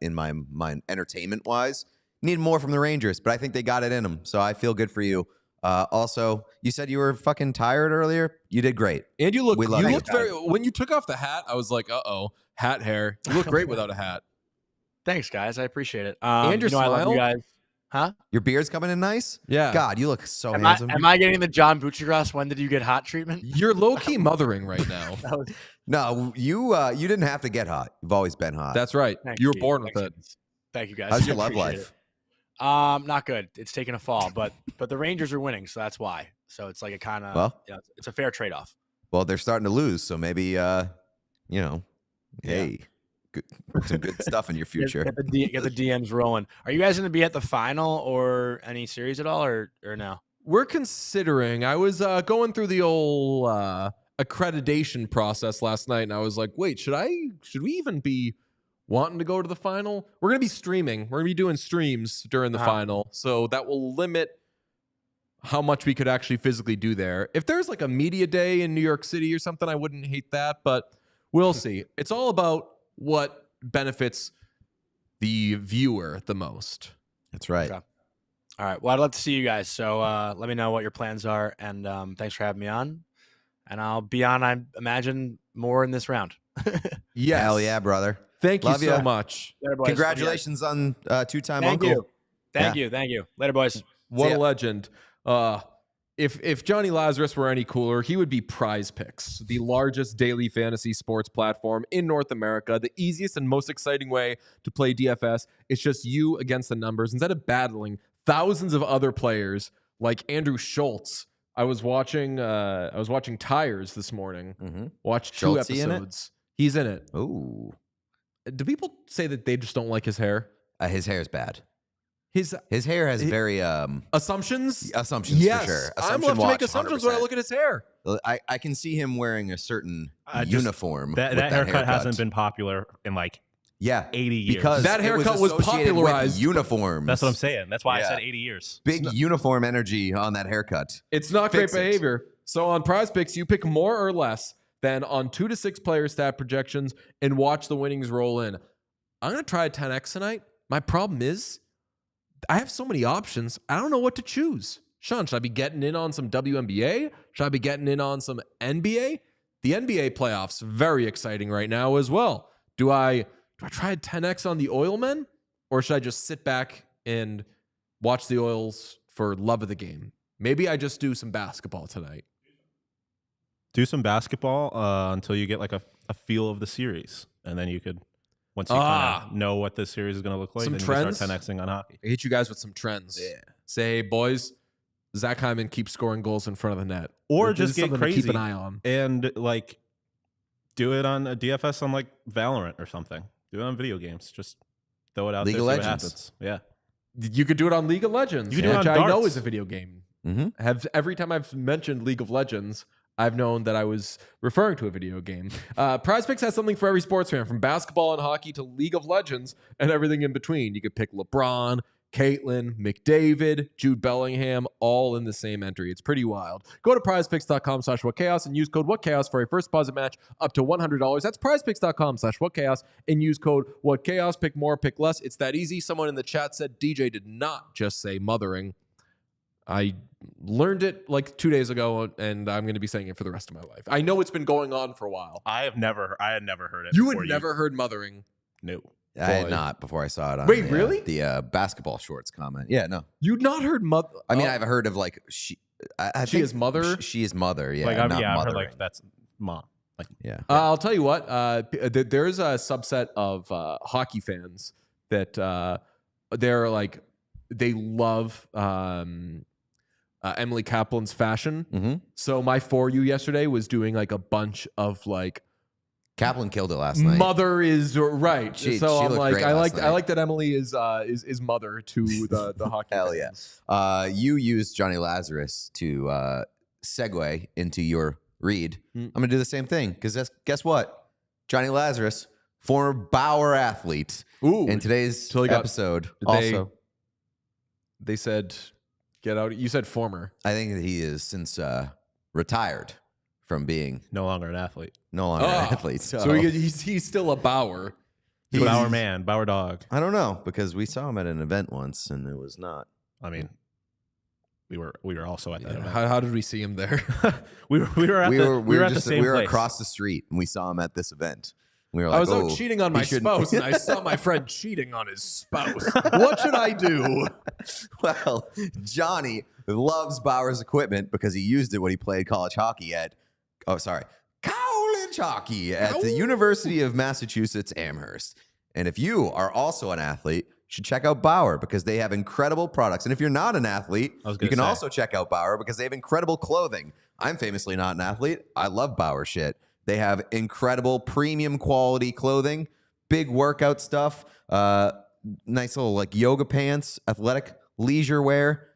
in my mind, entertainment-wise. Need more from the Rangers, but I think they got it in them, so I feel good for you. Also, you said you were fucking tired earlier. You did great. And you looked very... When you took off the hat, I was like, uh-oh, hat hair. You look great without a hat. Thanks, guys. I appreciate it. And your smile? I love you guys. Huh? Your beard's coming in nice? Yeah. God, you look so handsome. Am I getting the John Buccigross, when did you get hot treatment? You're low-key mothering right now. No, you didn't have to get hot. You've always been hot. That's right. You were born with it. Thank you, guys. How's your love life? Not good. It's taking a fall, but the Rangers are winning, so that's why. So it's like a kind of it's a fair trade-off. Well, they're starting to lose, so maybe hey, some good stuff in your future. Get the DMs rolling. Are you guys going to be at the final or any series at all, or no? We're considering. I was going through the old accreditation process last night, and I was like, wait, should we even be wanting to go to the final? We're going to be streaming. We're going to be doing streams during the final, so that will limit how much we could actually physically do there. If there's like a media day in New York City or something, I wouldn't hate that, but we'll see. It's all about what benefits the viewer the most. That's right. Okay. All right. Well, I'd love to see you guys. So let me know what your plans are, and thanks for having me on. And I'll be on, I imagine, more in this round. Yes. Hell yeah, brother. Thank you so much. Later, boys. Congratulations on two-time Thank uncle. Thank you. Later, boys. What a legend. If Jonny Lazarus were any cooler, he would be Prize Picks, the largest daily fantasy sports platform in North America. The easiest and most exciting way to play DFS. It's just you against the numbers. Instead of battling thousands of other players like Andrew Schultz. I was watching Tires this morning. Mm-hmm. Watched 2 Schultz episodes. He's in it. Ooh. Do people say that they just don't like his hair? His hair is bad. His hair has very assumptions. Assumptions, yes, for sure. I'm left to make assumptions 100%. When I look at his hair. I can see him wearing a certain uniform. That haircut hasn't been popular in like 80 years. Because that haircut was popularized. Uniforms. That's what I'm saying. That's why I said 80 years. Big uniform energy on that haircut. It's not great behavior. So on Prize Picks, you pick more or less than on 2 to 6 player stat projections and watch the winnings roll in. I'm going to try a 10X tonight. My problem is I have so many options. I don't know what to choose. Sean, should I be getting in on some WNBA? Should I be getting in on some NBA? The NBA playoffs, very exciting right now as well. Do I try a 10X on the Oilmen? Or should I just sit back and watch the Oils for love of the game? Maybe I just do some basketball tonight. Do some basketball until you get like a feel of the series. And then you could, once you kind of know what this series is going to look like, some then trends? You can start 10Xing on hockey. I hit you guys with some trends. Yeah. Say, hey, boys, Zach Hyman keeps scoring goals in front of the net. Or just get crazy. Keep an eye on. And like do it on a DFS on like Valorant or something. Do it on video games. Just throw it out League there. of See what Legends. happens. Yeah. You could do it on League of Legends. You could do it on which darts. I know is a video game. Mm-hmm. Every time I've mentioned League of Legends, I've known that I was referring to a video game. Prize Picks has something for every sports fan, from basketball and hockey to League of Legends and everything in between. You could pick LeBron, Caitlin, McDavid, Jude Bellingham, all in the same entry. It's pretty wild. Go to prizepicks.com/whatchaos and use code whatchaos for a first deposit match up to $100. That's prizepicks.com/whatchaos and use code whatchaos. Pick more, pick less. It's that easy. Someone in the chat said DJ did not just say mothering. I learned it like 2 days ago, and I'm going to be saying it for the rest of my life. I know it's been going on for a while. I had never heard it. You had never heard mothering? No. I had not before I saw it on really? The basketball shorts comment. Yeah, no. You'd not heard mother? I mean, I've heard of like she is mother? She is mother, yeah. Like, I've heard like that's mom. Like, yeah. I'll tell you what. There's a subset of hockey fans that they're like, they love Emily Kaplan's fashion. Mm-hmm. So my For You yesterday was doing like a bunch of like, Kaplan killed it last night. Mother is right. She I'm like, I like night. that Emily is mother to the hockey. Hell fans. yeah. You used Jonny Lazarus to segue into your read. I'm gonna do the same thing because guess what? Jonny Lazarus, former Bauer athlete. Ooh, in today's episode, they said, get out. You said former. I think that he is since retired from being no longer an athlete. No longer an athlete. So he's still a Bauer. He's a Bauer man, Bauer dog. I don't know because we saw him at an event once and it was not. I mean, we were also at that event. How did we see him there? we were at the same place. We were across the street and we saw him at this event. We were like, I was out cheating on my spouse, and I saw my friend cheating on his spouse. What should I do? Well, Johnny loves Bauer's equipment because he used it when he played college hockey at college hockey at the University of Massachusetts Amherst. And if you are also an athlete, you should check out Bauer because they have incredible products. And if you're not an athlete, you can also check out Bauer because they have incredible clothing. I'm famously not an athlete. I love Bauer shit. They have incredible premium quality clothing, big workout stuff, nice little like yoga pants, athletic leisure wear.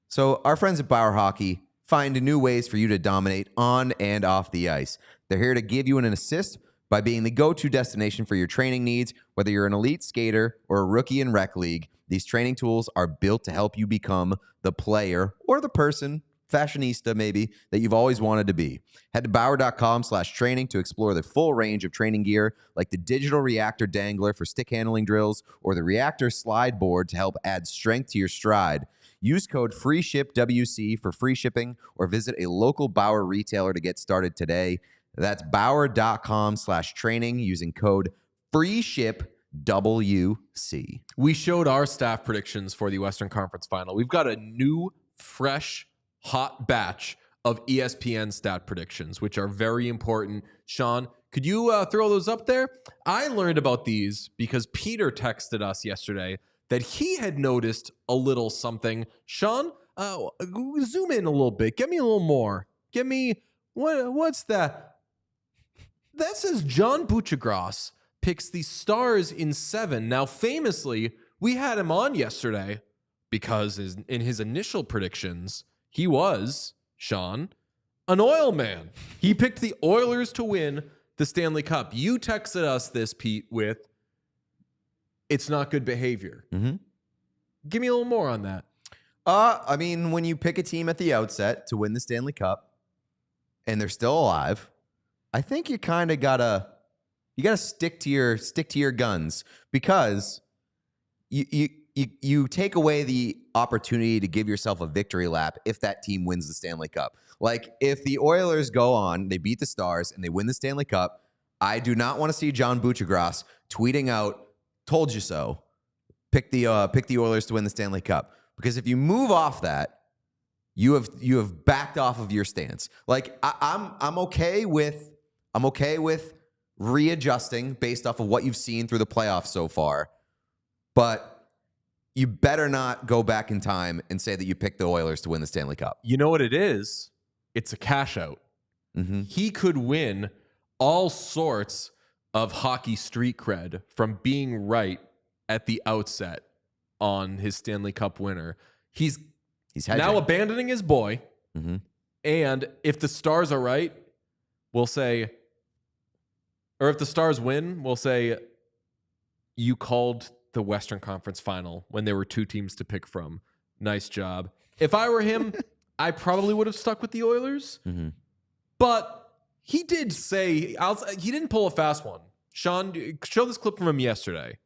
So our friends at Bauer Hockey find new ways for you to dominate on and off the ice. They're here to give you an assist by being the go-to destination for your training needs. Whether you're an elite skater or a rookie in rec league, these training tools are built to help you become the player or the person, fashionista maybe, that you've always wanted to be. Head to Bauer.com/training to explore the full range of training gear like the digital reactor dangler for stick handling drills or the reactor slide board to help add strength to your stride. Use code FREESHIPWC for free shipping or visit a local Bauer retailer to get started today. That's Bauer.com/training using code FREESHIPWC. We showed our staff predictions for the Western Conference Final. We've got a new, fresh, hot batch of ESPN stat predictions, which are very important. Sean, could you throw those up there? I learned about these because Peter texted us yesterday that he had noticed a little something. Sean, zoom in a little bit. Get me a little more. Give me, what's that? That says John Buccigross picks the Stars in 7. Now, famously, we had him on yesterday because in his initial predictions, he was, Sean, an Oil man. He picked the Oilers to win the Stanley Cup. You texted us this, Pete, with, it's not good behavior. Mm-hmm. Give me a little more on that. I mean, when you pick a team at the outset to win the Stanley Cup and they're still alive, I think you kind of gotta stick to your guns because you take away the opportunity to give yourself a victory lap if that team wins the Stanley Cup. Like if the Oilers go on, they beat the Stars and they win the Stanley Cup, I do not want to see John Buccigross tweeting out, "Told you so." Pick the Oilers to win the Stanley Cup, because if you move off that, you have backed off of your stance. Like I'm okay with readjusting based off of what you've seen through the playoffs so far, but you better not go back in time and say that you picked the Oilers to win the Stanley Cup. You know what it is? It's a cash out. Mm-hmm. He could win all sorts of hockey street cred from being right at the outset on his Stanley Cup winner. He's now abandoning his boy. Mm-hmm. And if the Stars are right, we'll say, or if the Stars win, we'll say, you called the Western Conference Final when there were 2 teams to pick from. Nice job. If I were him, I probably would have stuck with the Oilers. Mm-hmm. But he did say he didn't pull a fast one. Sean, show this clip from him yesterday.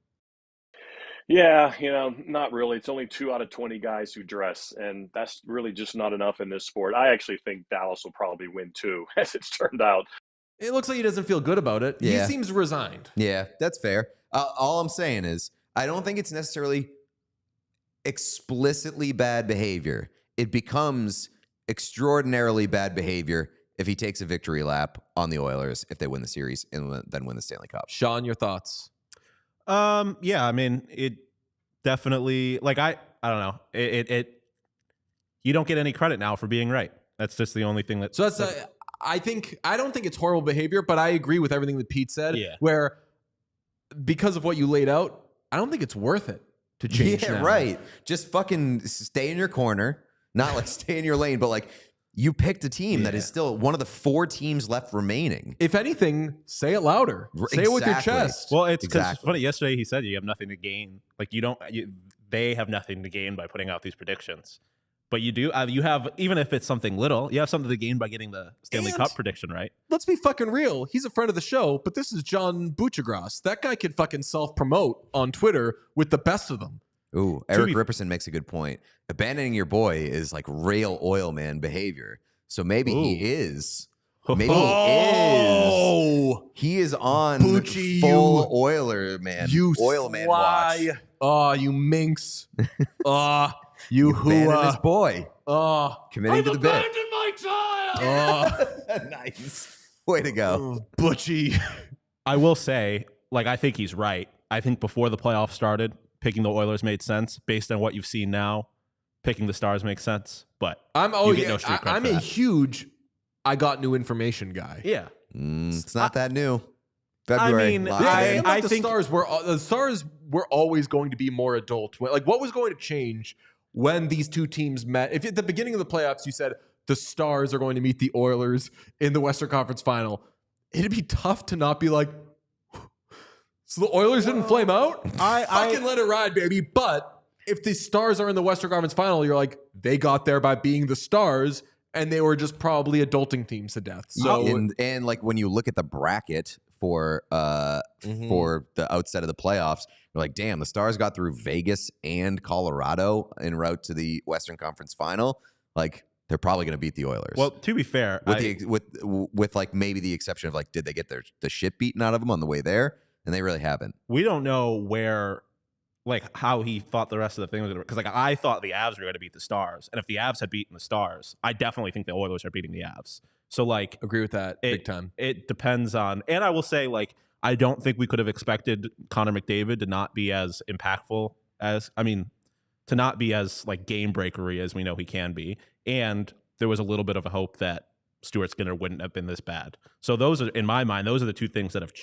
Yeah, not really. It's only 2 out of 20 guys who dress, and that's really just not enough in this sport. I actually think Dallas will probably win too, as it's turned out. It looks like he doesn't feel good about it. Yeah. He seems resigned. Yeah, that's fair. All I'm saying is I don't think it's necessarily explicitly bad behavior. It becomes extraordinarily bad behavior if he takes a victory lap on the Oilers if they win the series and then win the Stanley Cup. Sean, your thoughts? Yeah, I mean, it definitely, like, I don't know. It you don't get any credit now for being right. That's just the only thing that. So that's I don't think it's horrible behavior, but I agree with everything that Pete said. Yeah. Where because of what you laid out, I don't think it's worth it to change. Yeah, now. right. Just fucking stay in your corner, not like stay in your lane, but like you picked a team that is still one of the 4 teams left remaining. If anything, say it louder. Say it with your chest. Well, it's because funny. Yesterday he said you have nothing to gain. Like they have nothing to gain by putting out these predictions. But you do. You have, even if it's something little, you have something to gain by getting the Stanley Cup prediction right. Let's be fucking real. He's a friend of the show, but this is John Buchagras. That guy could fucking self-promote on Twitter with the best of them. Ooh, Eric Ripperson makes a good point. Abandoning your boy is like real oil man behavior. So maybe he is. Maybe he is. He is on Bucci, full Oiler man. Oil man watch. Oh, you minx. You abandoned his boy. Committing to the bit. My child. Nice. Way to go. Butchie. I will say, like, I think he's right. I think before the playoffs started, picking the Oilers made sense. Based on what you've seen now, picking the Stars makes sense. But I'm a huge I got new information guy. Yeah. It's not that new. February. I mean, I think the Stars were always going to be more adult. Like, what was going to change when these 2 teams met? If at the beginning of the playoffs you said the Stars are going to meet the Oilers in the Western Conference Final, it'd be tough to not be like, so the Oilers didn't flame out? I fucking let it ride, baby. But if the Stars are in the Western Conference Final, you're like, they got there by being the Stars, and they were just probably adulting teams to death. So and like when you look at the bracket for the outset of the playoffs, you're like, damn, the Stars got through Vegas and Colorado en route to the Western Conference Final. Like, they're probably going to beat the Oilers. Well, to be fair, with like maybe the exception of like, did they get the shit beaten out of them on the way there? And they really haven't. We don't know where, like, how he thought the rest of the thing was going to, because like I thought the Avs were going to beat the Stars, and if the Avs had beaten the Stars, I definitely think the Oilers are beating the Avs. So like, agree with that big time. It depends on, and I will say, like, I don't think we could have expected Connor McDavid to not be as impactful to not be as like game breakery as we know he can be, and there was a little bit of a hope that Stuart Skinner wouldn't have been this bad. So those are, in my mind, those are the 2 things that have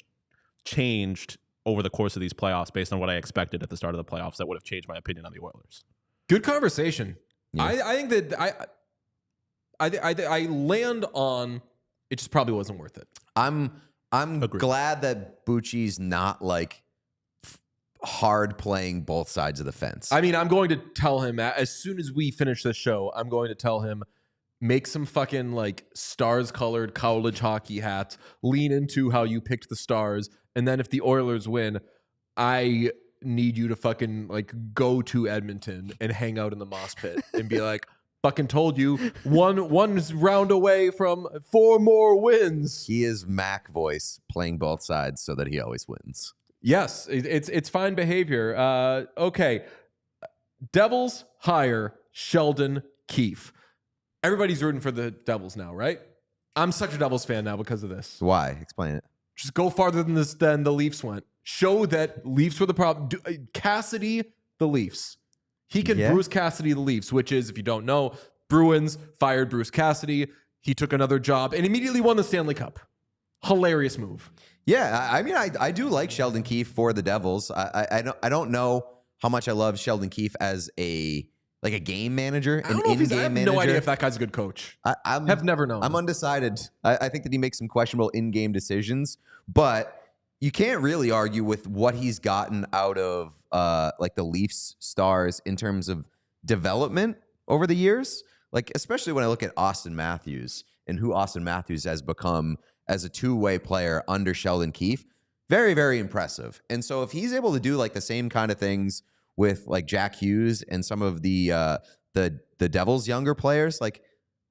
changed over the course of these playoffs based on what I expected at the start of the playoffs that would have changed my opinion on the Oilers. Good conversation. Yeah. I think that I land on it just probably wasn't worth it. I'm glad that Bucci's not like hard playing both sides of the fence. I mean, I'm going to tell him as soon as we finish this show, I'm going to tell him, make some fucking like Stars colored college hockey hats, lean into how you picked the Stars. And then if the Oilers win, I need you to fucking like go to Edmonton and hang out in the moss pit and be like, fucking told you, one round away from 4 more wins. He is Mac voice playing both sides so that he always wins. Yes, it's fine behavior. Okay, Devils hire Sheldon Keefe. Everybody's rooting for the Devils now, right? I'm such a Devils fan now because of this. Why? Explain it. Just go farther than this than the Leafs went. Show that Leafs were the problem. Cassidy, the Leafs. He can Bruce Cassidy the Leafs, which is, if you don't know, Bruins fired Bruce Cassidy. He took another job and immediately won the Stanley Cup. Hilarious move. Yeah, I mean, I do like Sheldon Keefe for the Devils. I don't know how much I love Sheldon Keefe as a game manager, an in-game manager. I have no idea if that guy's a good coach. I have never known. I'm undecided. I think that he makes some questionable in-game decisions, but you can't really argue with what he's gotten out of like the Leafs stars in terms of development over the years. Like, especially when I look at Austin Matthews and who Austin Matthews has become as a two-way player under Sheldon Keefe. Very, very impressive. And so if he's able to do like the same kind of things with like Jack Hughes and some of the Devils' younger players, like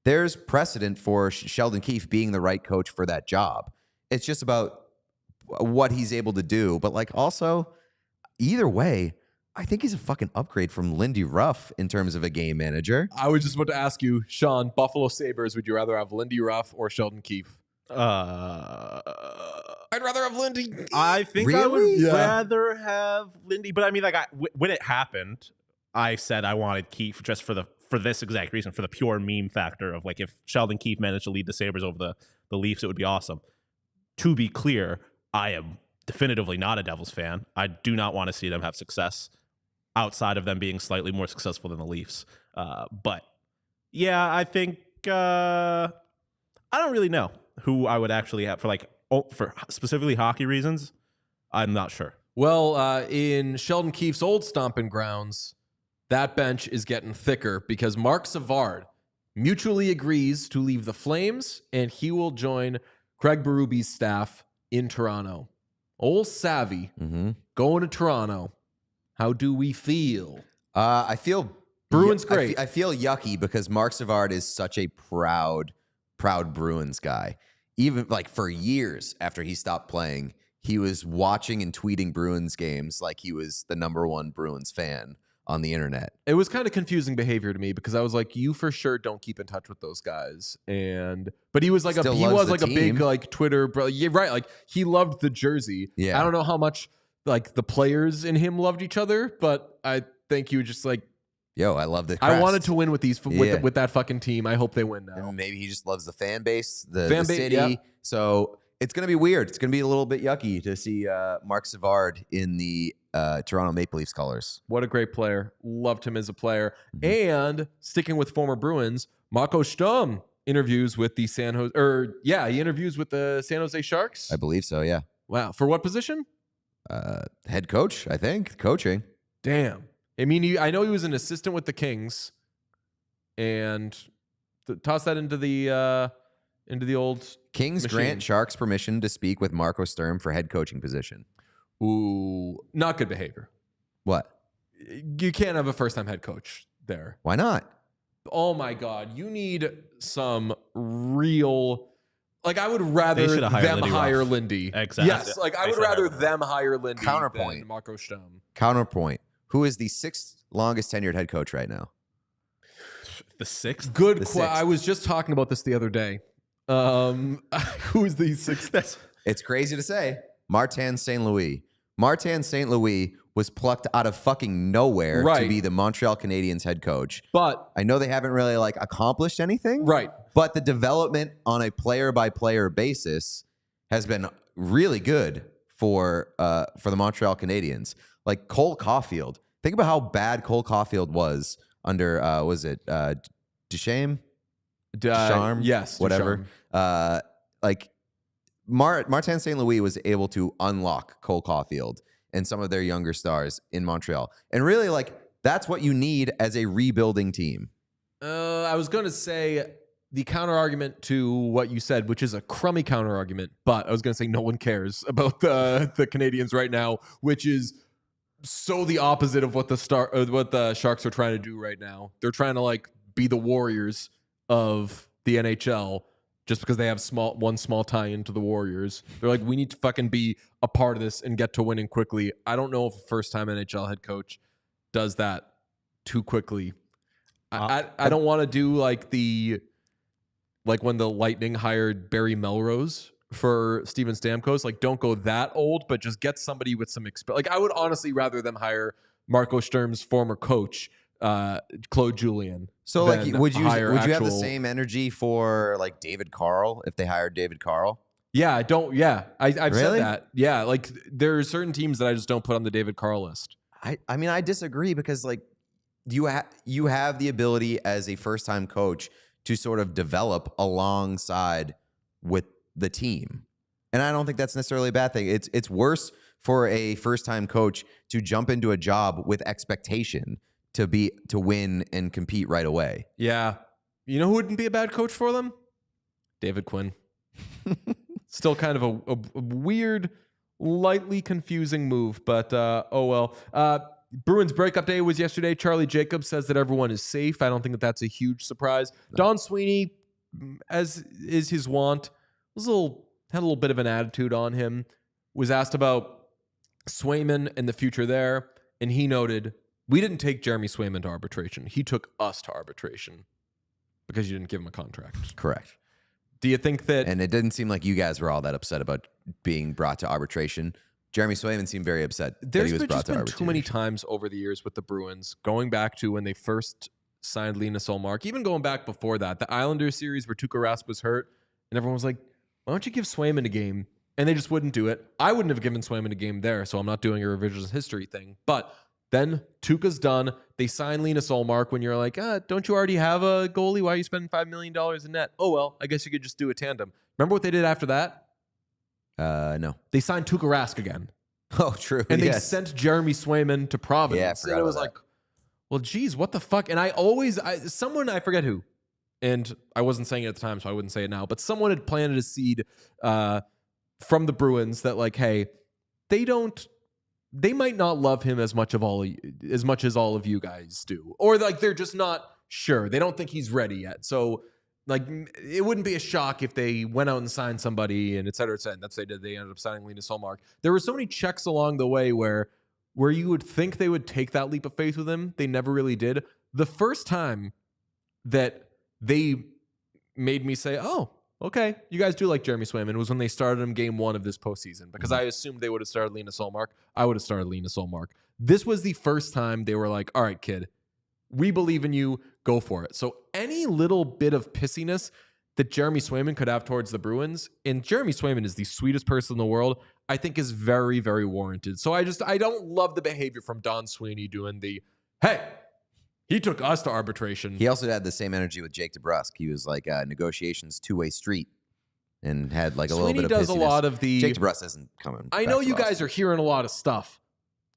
there's precedent for Sheldon Keefe being the right coach for that job. It's just about what he's able to do. But like also, either way, I think he's a fucking upgrade from Lindy Ruff in terms of a game manager. I was just about to ask you, Sean, Buffalo Sabres, would you rather have Lindy Ruff or Sheldon Keefe? I'd rather have Lindy. I think Really? I would rather have Lindy, but I mean, like, when it happened, I said I wanted Keefe just for this exact reason, for the pure meme factor of like if Sheldon Keefe managed to lead the Sabres over the Leafs, it would be awesome. To be clear, I am definitively not a Devils fan. I do not want to see them have success outside of them being slightly more successful than the Leafs. But yeah, I think I don't really know who I would actually have for specifically hockey reasons. I'm not sure. Well, in Sheldon Keefe's old stomping grounds, that bench is getting thicker because Mark Savard mutually agrees to leave the Flames and he will join Craig Berube's staff in Toronto. Old Savvy going to Toronto. How do we feel? I feel Bruins great. I feel yucky because Mark Savard is such a proud Bruins guy. Even like for years after he stopped playing, he was watching and tweeting Bruins games like he was the #1 Bruins fan on the internet. It was kind of confusing behavior to me because I was like, you for sure don't keep in touch with those guys. But he was like a big like Twitter bro. Yeah, right. Like he loved the jersey. Yeah. I don't know how much like the players in him loved each other, but I think you just like, yo, I love the crest. I wanted to win with with that fucking team. I hope they win now. And maybe he just loves the fan base, the city. Yeah. So it's going to be weird. It's going to be a little bit yucky to see Mark Savard in the Toronto Maple Leafs colors. What a great player. Loved him as a player. And sticking with former Bruins, Marco Sturm interviews with the San Jose Sharks. I believe so, yeah. Wow. For what position? Head coach, I think. Coaching. Damn. I mean, I know he was an assistant with the Kings, and toss that into the old Kings machine. grant Sharks permission to speak with Marco Sturm for head coaching position. Ooh, not good behavior. What? You can't have a first-time head coach there. Why not? Oh my God, you need some real. Like, I would rather them hire Lindy. Exactly. Yes, like I would rather them hire Lindy Counterpoint. than Marco Sturm. Counterpoint. Who is the 6th longest tenured head coach right now? The 6th? Good question. I was just talking about this the other day. Who is the 6th? It's crazy to say. Martin St. Louis. Martin St. Louis was plucked out of fucking nowhere to be the Montreal Canadiens head coach. But I know they haven't really like accomplished anything. Right. But the development on a player-by-player basis has been really good for the Montreal Canadiens. Like Cole Caulfield. Think about how bad Cole Caulfield was under Ducharme? Ducharme? Yes. Whatever. Ducharme. Like Martin St. Louis was able to unlock Cole Caulfield and some of their younger stars in Montreal. And really, like, that's what you need as a rebuilding team. I was going to say the counter argument to what you said, which is a crummy counter argument, but I was going to say no one cares about the Canadiens right now, which is so the opposite of what the Sharks are trying to do right now. They're trying to like be the Warriors of the NHL just because they have one small tie into the Warriors. They're like, we need to fucking be a part of this and get to winning quickly. I don't know if a first-time NHL head coach does that too quickly. I don't want to do like when the Lightning hired Barry Melrose for Steven Stamkos. Like, don't go that old, but just get somebody with some experience. Like, I would honestly rather them hire Marco Sturm's former coach, Claude Julien. So, like, would you have the same energy for like David Carl if they hired David Carl? Yeah, I don't. Yeah, I've really? said that. Yeah, like there are certain teams that I just don't put on the David Carl list. I mean, I disagree because like you have the ability as a first-time coach to sort of develop alongside with the team. And I don't think that's necessarily a bad thing. It's worse for a first-time coach to jump into a job with expectation to win and compete right away. Yeah. You know who wouldn't be a bad coach for them? David Quinn. Still kind of a weird, lightly confusing move, but oh well. Bruins breakup day was yesterday. Charlie Jacobs says that everyone is safe. I don't think that's a huge surprise. Don Sweeney, as is his wont, had a little bit of an attitude on him. Was asked about Swayman and the future there, and he noted, "We didn't take Jeremy Swayman to arbitration. He took us to arbitration because you didn't give him a contract." Correct. Do you think that... And it didn't seem like you guys were all that upset about being brought to arbitration. Jeremy Swayman seemed very upset that he was brought to arbitration. There's been too many times over the years with the Bruins, going back to when they first signed Linus Ullmark, even going back before that, the Islanders series where Tuukka Rask was hurt, and everyone was like, why don't you give Swayman a game? And they just wouldn't do it. I wouldn't have given Swayman a game there, so I'm not doing a revisionist history thing. But then Tuukka's done. They sign Linus Ullmark when you're like, don't you already have a goalie? Why are you spending $5 million in net? Oh, well, I guess you could just do a tandem. Remember what they did after that? No. They signed Tuukka Rask again. Oh, true. And they sent Jeremy Swayman to Providence. Yeah, and it was like, well, geez, what the fuck? And I forget who, and I wasn't saying it at the time, so I wouldn't say it now, but someone had planted a seed from the Bruins that like, hey, they might not love him as much as all of you guys do. Or like they're just not sure. They don't think he's ready yet. So like it wouldn't be a shock if they went out and signed somebody and et cetera, et cetera. And that's what they did. They ended up signing Linus Ullmark. There were so many checks along the way where you would think they would take that leap of faith with him. They never really did. The first time that they made me say, oh, okay, you guys do like Jeremy Swayman, was when they started him game 1 of this postseason, because I assumed they would have started Linus Ullmark. I would have started Linus Ullmark. This was the first time they were like, all right, kid, we believe in you. Go for it. So any little bit of pissiness that Jeremy Swayman could have towards the Bruins, and Jeremy Swayman is the sweetest person in the world, I think is very, very warranted. So I don't love the behavior from Don Sweeney doing the, hey, he took us to arbitration. He also had the same energy with Jake DeBrusk. He was like negotiations two-way street and had like a little bit of pissiness. Sweeney does a lot of the... Jake DeBrusk isn't coming. I know you guys are hearing a lot of stuff.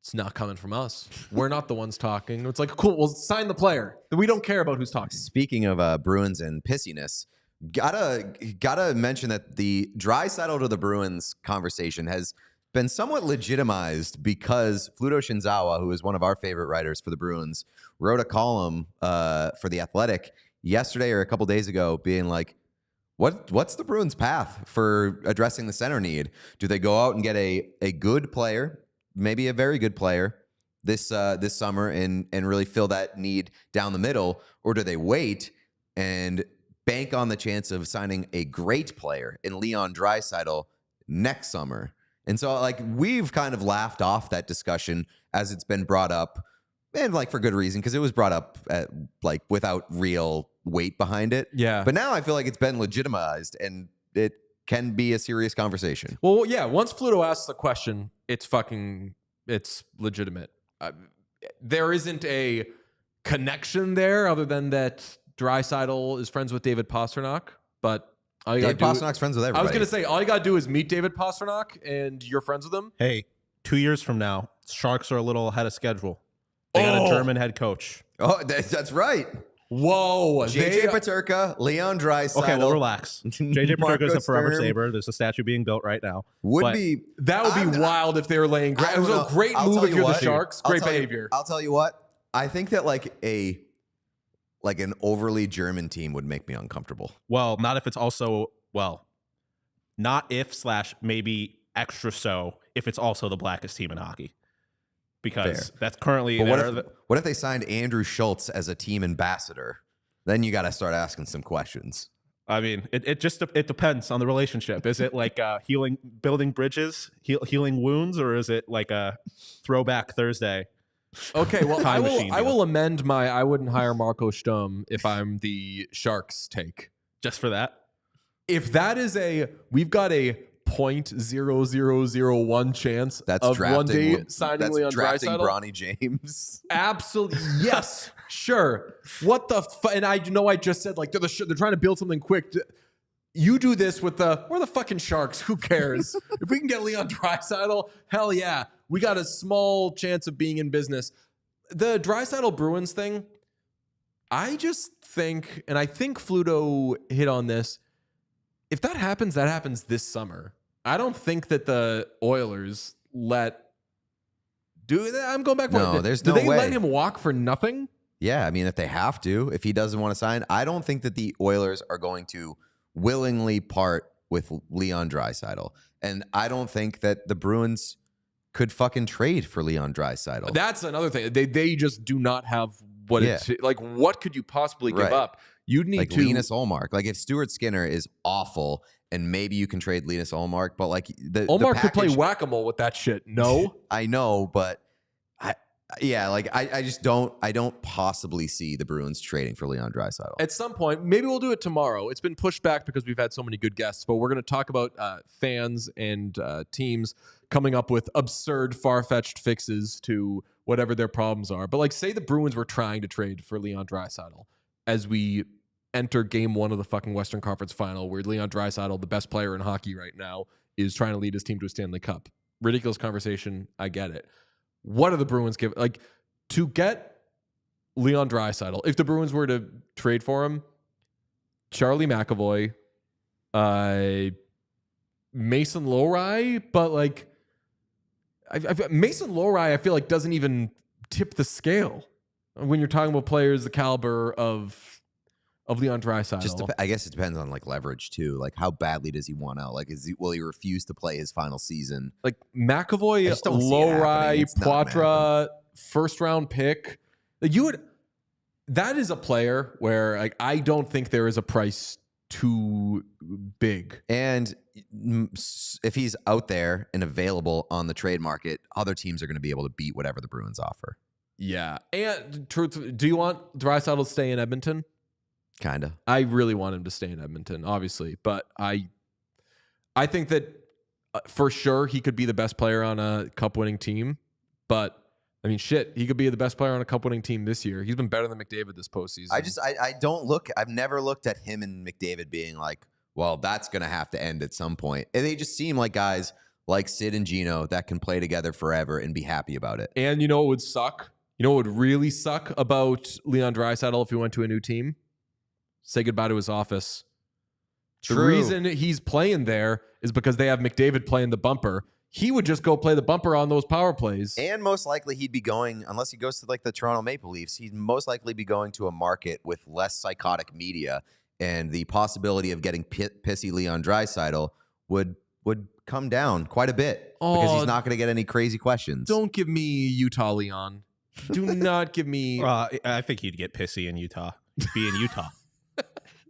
It's not coming from us. We're not the ones talking. It's like, cool, we'll sign the player. We don't care about who's talking. Speaking of Bruins and pissiness, gotta mention that the Draisaitl to the Bruins conversation has been somewhat legitimized because Fluto Shinzawa, who is one of our favorite writers for the Bruins, wrote a column for The Athletic yesterday or a couple days ago being like, what's the Bruins' path for addressing the center need? Do they go out and get a good player, maybe a very good player this summer and really fill that need down the middle? Or do they wait and bank on the chance of signing a great player in Leon Draisaitl next summer? And so, like, we've kind of laughed off that discussion as it's been brought up, and like for good reason, because it was brought up like without real weight behind it. Yeah. But now I feel like it's been legitimized, and it can be a serious conversation. Well, yeah. Once Fluto asks the question, it's legitimate. There isn't a connection there other than that Draisaitl is friends with David Pastrnak, but. David Pasternak's friends with everybody. I was going to say, all you got to do is meet David Pastrnak, and you're friends with him. Hey, 2 years from now, Sharks are a little ahead of schedule. They got a German head coach. Oh, that's right. Whoa. JJ Peterka, Leon Draisaitl. Okay, well, relax. JJ Peterka is a forever Sabre. There's a statue being built right now. That would be wild if they were laying. It was a great move if you're the Sharks. Great behavior. I'll tell you what. I think that like an overly German team would make me uncomfortable. Well, not if it's also, not if / maybe extra so if it's also the blackest team in hockey. Because that's currently... But what if they signed Andrew Schultz as a team ambassador? Then you got to start asking some questions. I mean, it depends on the relationship. Is it like building bridges, healing wounds, or is it like a throwback Thursday? Okay, well, I will amend my I wouldn't hire Marco Sturm if I'm the Sharks take. Just for that? If that is we've got a 0.0001 chance of one day signing Leon drafting Draisaitl. Bronny James. Absolutely. Yes. Sure. What the and I just said like they're trying to build something quick. You do this with we're the fucking Sharks. Who cares? If we can get Leon Draisaitl, hell yeah. We got a small chance of being in business. The Draisaitl Bruins thing, I just think, and I think Fluto hit on this, if that happens this summer. I don't think that the Oilers I'm going back. No, there's no way. Do they let him walk for nothing? Yeah, I mean, if they have to, if he doesn't want to sign, I don't think that the Oilers are going to willingly part with Leon Draisaitl. And I don't think that the Bruins could fucking trade for Leon Draisaitl. That's another thing. They just do not have what what could you possibly give up? You'd need to Linus Ullmark. Like if Stuart Skinner is awful and maybe you can trade Linus Ullmark, but like Ullmark could play whack-a-mole with that shit. No. I know, but I just don't possibly see the Bruins trading for Leon Draisaitl. At some point, maybe we'll do it tomorrow. It's been pushed back because we've had so many good guests, but we're going to talk about fans and teams coming up with absurd, far-fetched fixes to whatever their problems are. But like, say the Bruins were trying to trade for Leon Draisaitl as we enter game 1 of the fucking Western Conference Final, where Leon Draisaitl, the best player in hockey right now, is trying to lead his team to a Stanley Cup. Ridiculous conversation. I get it. What are the Bruins give? Like, to get Leon Draisaitl, if the Bruins were to trade for him, Charlie McAvoy, Mason Lohrei, but like, Mason Lohrei, I feel like doesn't even tip the scale when you're talking about players the caliber of Leon Draisaitl. I guess it depends on like leverage too. Like how badly does he want out? Like will he refuse to play his final season? Like McAvoy, Lohrei, Poitras, first round pick. Like that is a player where like I don't think there is a price too big. And if he's out there and available on the trade market, other teams are going to be able to beat whatever the Bruins offer. Yeah. And do you want Draisaitl to stay in Edmonton? Kind of. I really want him to stay in Edmonton, obviously. But I think that for sure he could be the best player on a cup-winning team. But, I mean, shit, he could be the best player on a cup-winning team this year. He's been better than McDavid this postseason. I've never looked at him and McDavid being like, well, that's going to have to end at some point. And they just seem like guys like Sid and Gino that can play together forever and be happy about it. And you know what would suck? You know what would really suck about Leon Draisaitl if he went to a new team? Say goodbye to his office. True. The reason he's playing there is because they have McDavid playing the bumper. He would just go play the bumper on those power plays. And most likely he'd be going, unless he goes to like the Toronto Maple Leafs, he'd most likely be going to a market with less psychotic media, and the possibility of getting pissy Leon Draisaitl would come down quite a bit because he's not going to get any crazy questions. Don't give me Utah Leon. Do not give me... I think he'd get pissy in Utah. Be in Utah.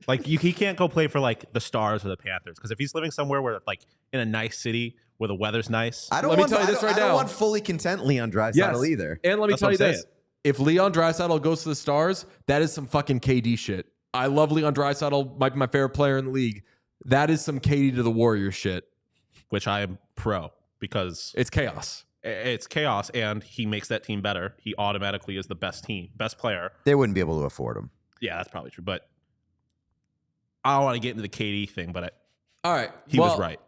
Like he can't go play for like the Stars or the Panthers, because if he's living somewhere where like in a nice city where the weather's nice, I don't want fully content Leon Draisaitl either. And let me tell you this: if Leon Draisaitl goes to the Stars, that is some fucking KD shit. I love Leon Draisaitl; might be my favorite player in the league. That is some KD to the Warriors shit, which I am pro, because it's chaos. It's chaos, and he makes that team better. He automatically is the best player. They wouldn't be able to afford him. Yeah, that's probably true, but I don't want to get into the KD thing, but all right, he was right.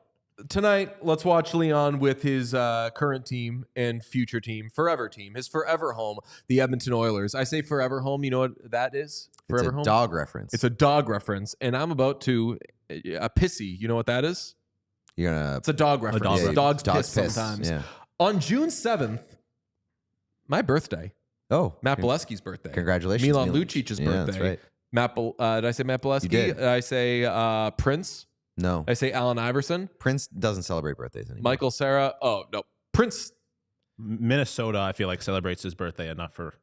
Tonight, let's watch Leon with his current team and future team, forever team, his forever home, the Edmonton Oilers. I say forever home. You know what that is? Forever it's a home? Dog reference. It's a dog reference, and I'm about to a pissy. You know what that is? It's a dog reference. Dogs piss sometimes. Yeah. On June 7th, my birthday. Oh, Matt Bolesky's birthday. Congratulations. Milan Lucic's birthday. That's right. Did I say Matt Bolesky? You did. Did I say Prince? No. Did I say Allen Iverson? Prince doesn't celebrate birthdays anymore. Michael Cera. Oh, no. Prince. Minnesota, I feel like, celebrates his birthday enough for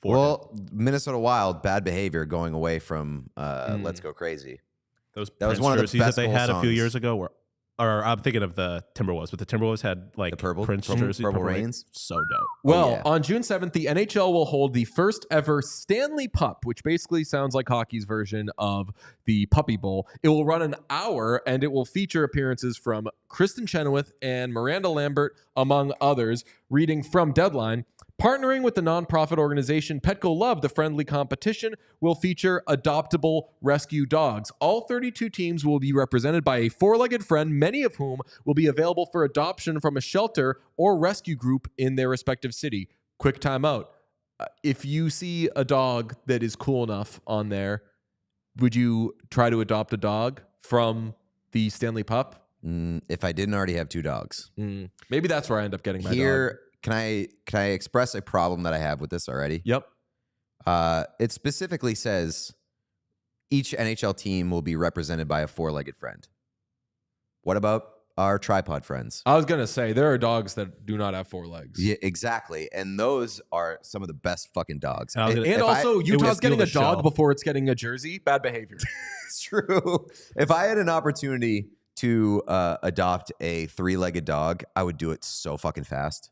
him. Minnesota Wild, bad behavior going away from Let's Go Crazy. That was one of the best that they had a few years ago. Or I'm thinking of the Timberwolves, but the Timberwolves had like the Prince jersey, Purple Rains. So dope. Well, on June 7th, the NHL will hold the first ever Stanley Pup, which basically sounds like hockey's version of the Puppy Bowl. It will run an hour, and it will feature appearances from Kristen Chenoweth and Miranda Lambert, among others. Reading from Deadline, partnering with the nonprofit organization Petco Love, the friendly competition will feature adoptable rescue dogs. All 32 teams will be represented by a four-legged friend, many of whom will be available for adoption from a shelter or rescue group in their respective city. Quick timeout. If you see a dog that is cool enough on there, would you try to adopt a dog from the Stanley Pup? If I didn't already have two dogs. Maybe that's where I end up getting my dog. Can I express a problem that I have with this already? Yep. It specifically says each NHL team will be represented by a four-legged friend. What about our tripod friends? I was going to say, there are dogs that do not have four legs. Yeah, exactly. And those are some of the best fucking dogs. And also, Utah's getting a dog before it's getting a jersey. Bad behavior. It's true. If I had an opportunity to adopt a three-legged dog, I would do it so fucking fast.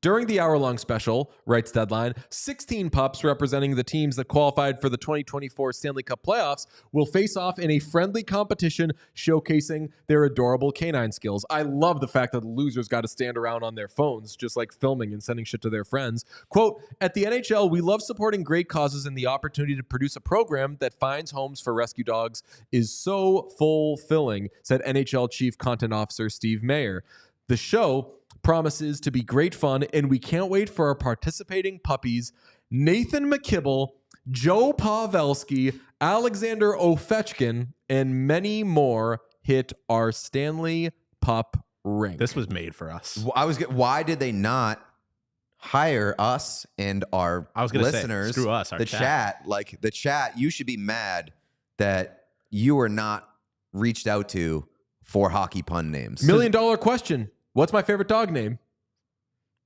During the hour-long special, writes Deadline, 16 pups representing the teams that qualified for the 2024 Stanley Cup playoffs will face off in a friendly competition showcasing their adorable canine skills. I love the fact that the losers got to stand around on their phones, just like filming and sending shit to their friends. Quote, at the NHL, we love supporting great causes, and the opportunity to produce a program that finds homes for rescue dogs is so fulfilling, said NHL Chief Content Officer Steve Mayer. The show promises to be great fun, and we can't wait for our participating puppies, Nathan McKibble, Joe Pavelski, Alexander Ovechkin, and many more hit our Stanley Pup ring. This was made for us. Why did they not hire us and our listeners? Say, screw us, our chat. Like the chat, you should be mad that you were not reached out to for hockey pun names. $1 million question. What's my favorite dog name?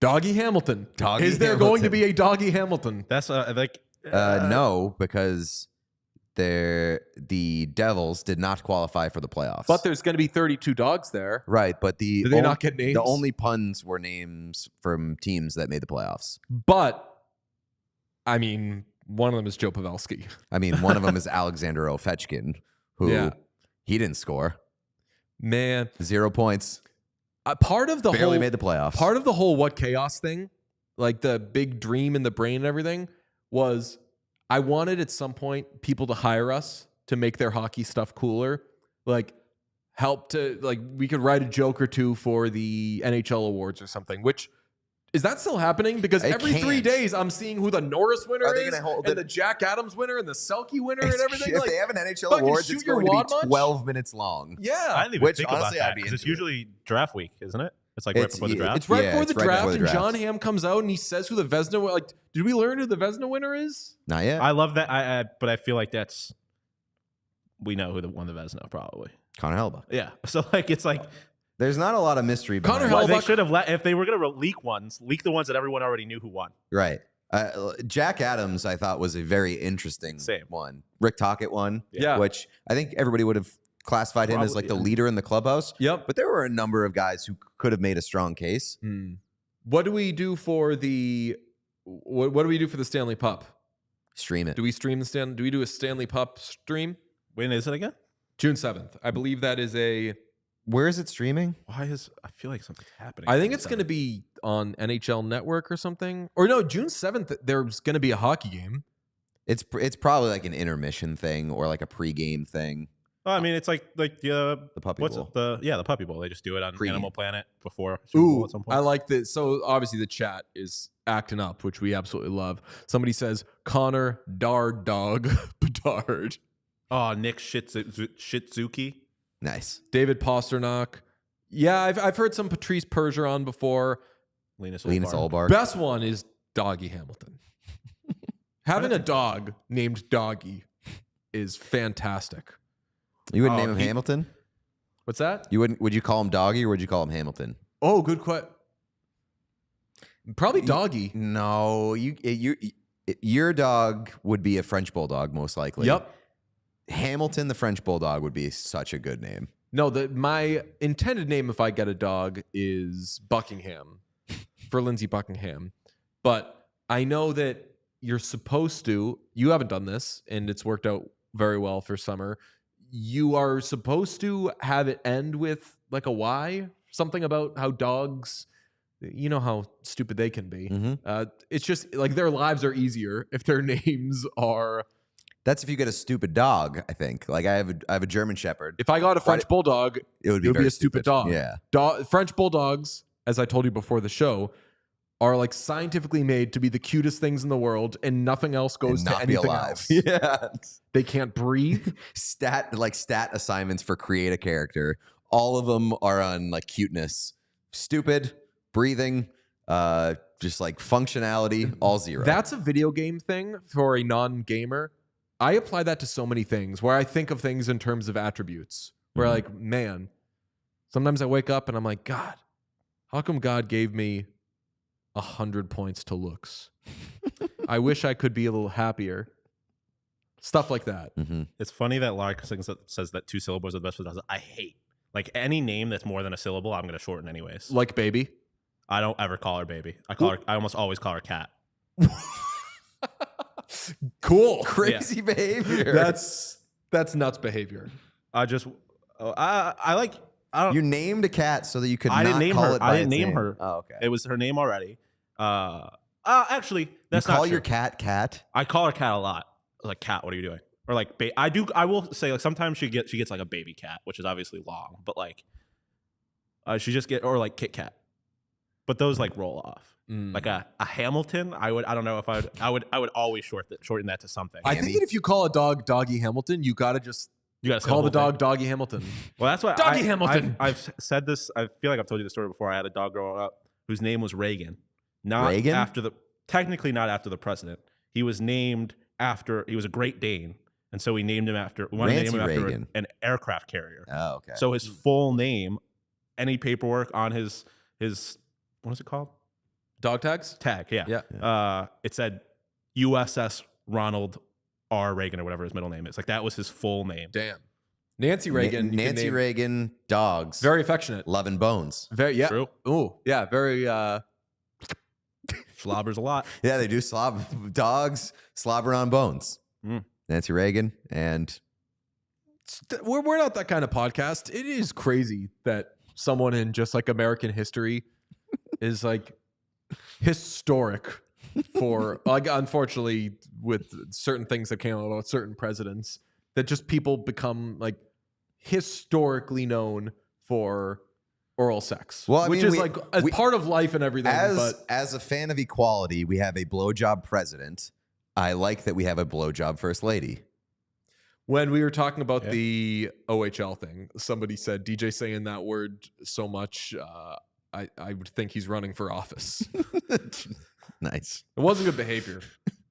Doggy Hamilton. Is there going to be a Doggy Hamilton? That's no, because the Devils did not qualify for the playoffs. But there's going to be 32 dogs there. Right, but did they not get names? The only puns were names from teams that made the playoffs. But, I mean, one of them is Joe Pavelski. I mean, one of them is Alexander Ovechkin, who he didn't score. Man. 0 points. Part of the barely made the playoffs. Part of the whole what chaos thing, like the big dream in the brain and everything, was I wanted at some point people to hire us to make their hockey stuff cooler, like help to we could write a joke or two for the NHL awards or something. Which is that still happening? Because every 3 days I'm seeing who the Norris winner is, and the Jack Adams winner, and the Selke winner, and everything. If they have an NHL awards, it's going to be 12 minutes long. Yeah, I didn't even think about that because it's usually draft week, isn't it? It's like right before the draft. It's right before the draft, and John Hamm comes out and he says who the Vezina. Like, did we learn who the Vezina winner is? Not yet. I love that. But I feel like we know who won the Vezina probably. Connor Hellebuyck. Yeah. So it's like. There's not a lot of mystery behind Connor it. They should have if they were going to leak the ones that everyone already knew who won. Right. Jack Adams, I thought, was a very interesting one. Rick Tocchet won, which I think everybody would have classified him as like the leader in the clubhouse. Yep. But there were a number of guys who could have made a strong case. What do we do for the what do we do for the Stanley Pup? Stream it. Do we stream the Do we do a Stanley Pup stream? When is it again? June 7th. I believe that is a. Where is it streaming? I feel like something's happening. I think it's going to be on NHL Network or something. Or no, June 7th, there's going to be a hockey game. It's probably like an intermission thing or like a pregame thing. Oh, I mean, it's like the Puppy Bowl. The Puppy Bowl. They just do it on Animal Planet before Super Bowl at some point. I like this. So obviously the chat is acting up, which we absolutely love. Somebody says Connor Dard Dog Bedard. Oh, Nick Shitzuki. Nice. David Pasternak. Yeah, I've heard some Patrice Bergeron before. Linus Ullmark. Best one is Doggy Hamilton. Having a dog named Doggy is fantastic. You wouldn't name him Hamilton? What's that? You wouldn't? Would you call him Doggy or would you call him Hamilton? Oh, good question. Probably Doggy. No, your dog would be a French Bulldog most likely. Yep. Hamilton, the French Bulldog, would be such a good name. No, my intended name if I get a dog is Buckingham for Lindsey Buckingham. But I know that you're supposed to, you haven't done this and it's worked out very well for summer. You are supposed to have it end with like a Y, something about how dogs you know how stupid they can be. It's just like their lives are easier if their names are. That's if you get a stupid dog, I think. Like I have a German Shepherd. If I got a French Bulldog, it would be a stupid dog. Yeah. French Bulldogs, as I told you before the show, are like scientifically made to be the cutest things in the world, and nothing else goes to anything else. Yeah. They can't breathe. Stat assignments for create a character. All of them are on like cuteness. Stupid, breathing, just like functionality, all 0. That's a video game thing for a non-gamer. I apply that to so many things where I think of things in terms of attributes. Where like, man, sometimes I wake up and I'm like, God, how come God gave me 100 points to looks? I wish I could be a little happier. Stuff like that. It's funny that Lark says that 2 syllables are the best for the I hate. Like any name that's more than a syllable, I'm going to shorten anyways. Like baby. I don't ever call her baby. I almost always call her cat. Cool. Crazy behavior. That's nuts behavior. I like. I don't. You named a cat so that you could. I didn't name her. I didn't name name. her. Oh, okay. It was her name already. Actually, that's you not call true. your cat. I call her cat a lot. I was like, cat, what are you doing? Or like, I will say like sometimes she gets like a baby cat, which is obviously long, but like, she just or like Kit Kat. But those like roll off. Like a Hamilton, I don't know if I would always shorten that to something. I think that if you call a dog Doggy Hamilton, you gotta call the dog Doggy Hamilton. Well, that's why Doggy Hamilton. I've said this. I feel like I've told you the story before. I had a dog growing up whose name was Reagan. Technically not after the president. He was named after. He was a Great Dane, and so we named him after. We wanted to name him after an aircraft carrier. Oh, okay. So his full name, any paperwork on his what is it called? Dog tags? Tag, yeah. Yeah. It said USS Ronald R. Reagan or whatever his middle name is. Like that was his full name. Damn. Nancy Reagan. Nancy Reagan, dogs. Very affectionate. Love and bones. Very, yeah. True. Ooh, yeah. Very, Slobbers a lot. Yeah, they do dogs slobber on bones. Nancy Reagan and... We're not that kind of podcast. It is crazy that someone in just like American history is like historic for like, unfortunately, with certain things that came out about certain presidents, that just people become like historically known for oral sex. Well, which is like a part of life and everything. As a fan of equality, we have a blowjob president. I like that we have a blowjob first lady. When we were talking about the OHL thing, somebody said DJ saying that word so much, I would think he's running for office. Nice. It wasn't good behavior.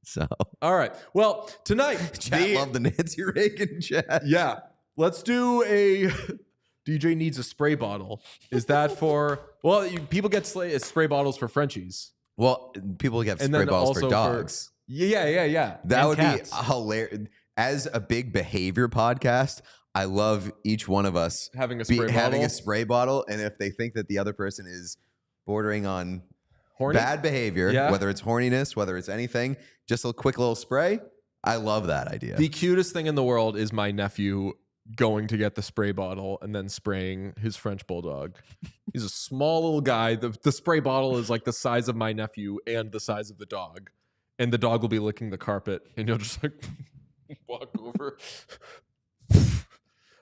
So, all right. Well, tonight, chat love the Nancy Reagan chat. Yeah, let's do a. DJ needs a spray bottle. Is that for? Well, people get spray bottles for Frenchies. Well, people get spray bottles for dogs. Yeah. That would be hilarious. As a big behavior podcast, I love each one of us having a spray bottle, and if they think that the other person is bordering on horny? Bad behavior, whether it's horniness, whether it's anything, just a quick little spray. I love that idea. The cutest thing in the world is my nephew going to get the spray bottle and then spraying his French bulldog. He's a small little guy. The spray bottle is like the size of my nephew and the size of the dog, and the dog will be licking the carpet, and you'll just like walk over.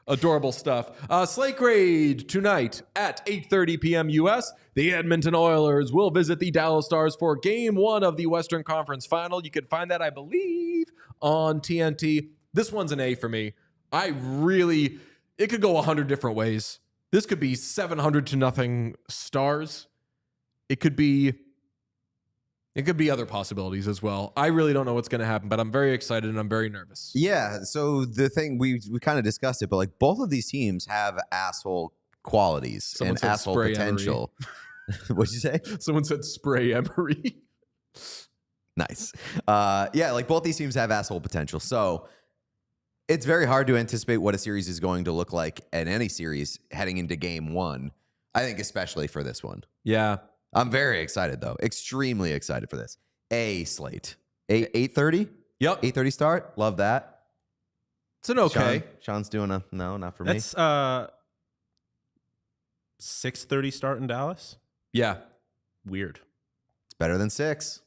Adorable stuff. Slate Grade tonight at 8:30 p.m. U.S. The Edmonton Oilers will visit the Dallas Stars for Game 1 of the Western Conference Final. You can find that, I believe, on TNT. This one's an A for me. It could go 100 different ways. This could be 700-0 Stars. It could be other possibilities as well. I really don't know what's going to happen, but I'm very excited and I'm very nervous. Yeah, so the thing, we kind of discussed it, but like both of these teams have asshole qualities and asshole potential. What'd you say? Someone said spray Emery. Nice. Yeah, like both these teams have asshole potential. So it's very hard to anticipate what a series is going to look like in any series heading into Game 1. I think especially for this one. Yeah. I'm very excited, though. Extremely excited for this. Slate. 8:30? Yep. 8:30 start. Love that. It's an okay. Sean's doing no, not for me. That's 6:30 start in Dallas? Yeah. Weird. It's better than 6.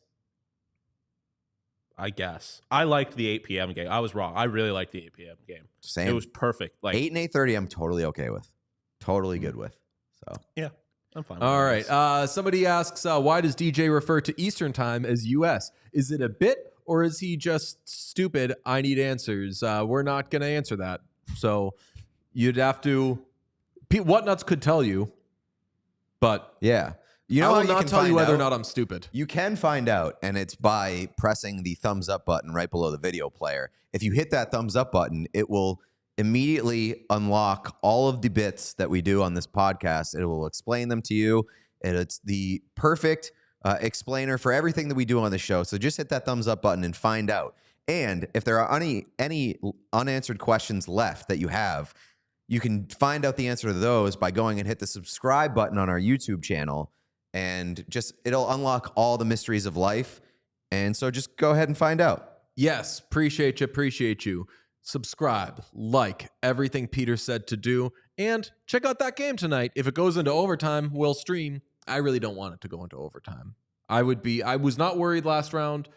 I guess. I liked the 8 p.m. game. I was wrong. I really liked the 8 p.m. game. Same. It was perfect. Like 8 and 8:30, I'm totally okay with. Totally good with. So yeah, I'm fine. All right. Somebody asks, why does DJ refer to Eastern time as U.S.? Is it a bit or is he just stupid? I need answers. We're not going to answer that. So you'd have to. Whatnuts could tell you, but yeah. You know, I will not tell you whether or not I'm stupid. You can find out, and it's by pressing the thumbs up button right below the video player. If you hit that thumbs up button, it will immediately unlock all of the bits that we do on this podcast. It will explain them to you, and it's the perfect explainer for everything that we do on the show. So just hit that thumbs up button and find out. And if there are any unanswered questions left that you have, you can find out the answer to those by going and hit the subscribe button on our YouTube channel. And just it'll unlock all the mysteries of life. And so just go ahead and find out. Yes, appreciate you. Subscribe, like everything Peter said to do, and check out that game tonight. If it goes into overtime, we'll stream. I really don't want it to go into overtime. I was not worried last round.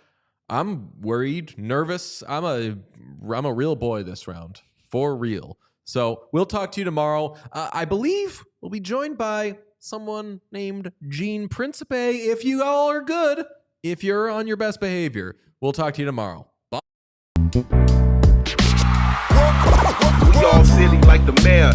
I'm worried, nervous. I'm a real boy this round, for real. So we'll talk to you tomorrow. I believe we'll be joined by someone named Gene Principe. If you all are good, if you're on your best behavior, we'll talk to you tomorrow. Bye. We all silly like the mayor.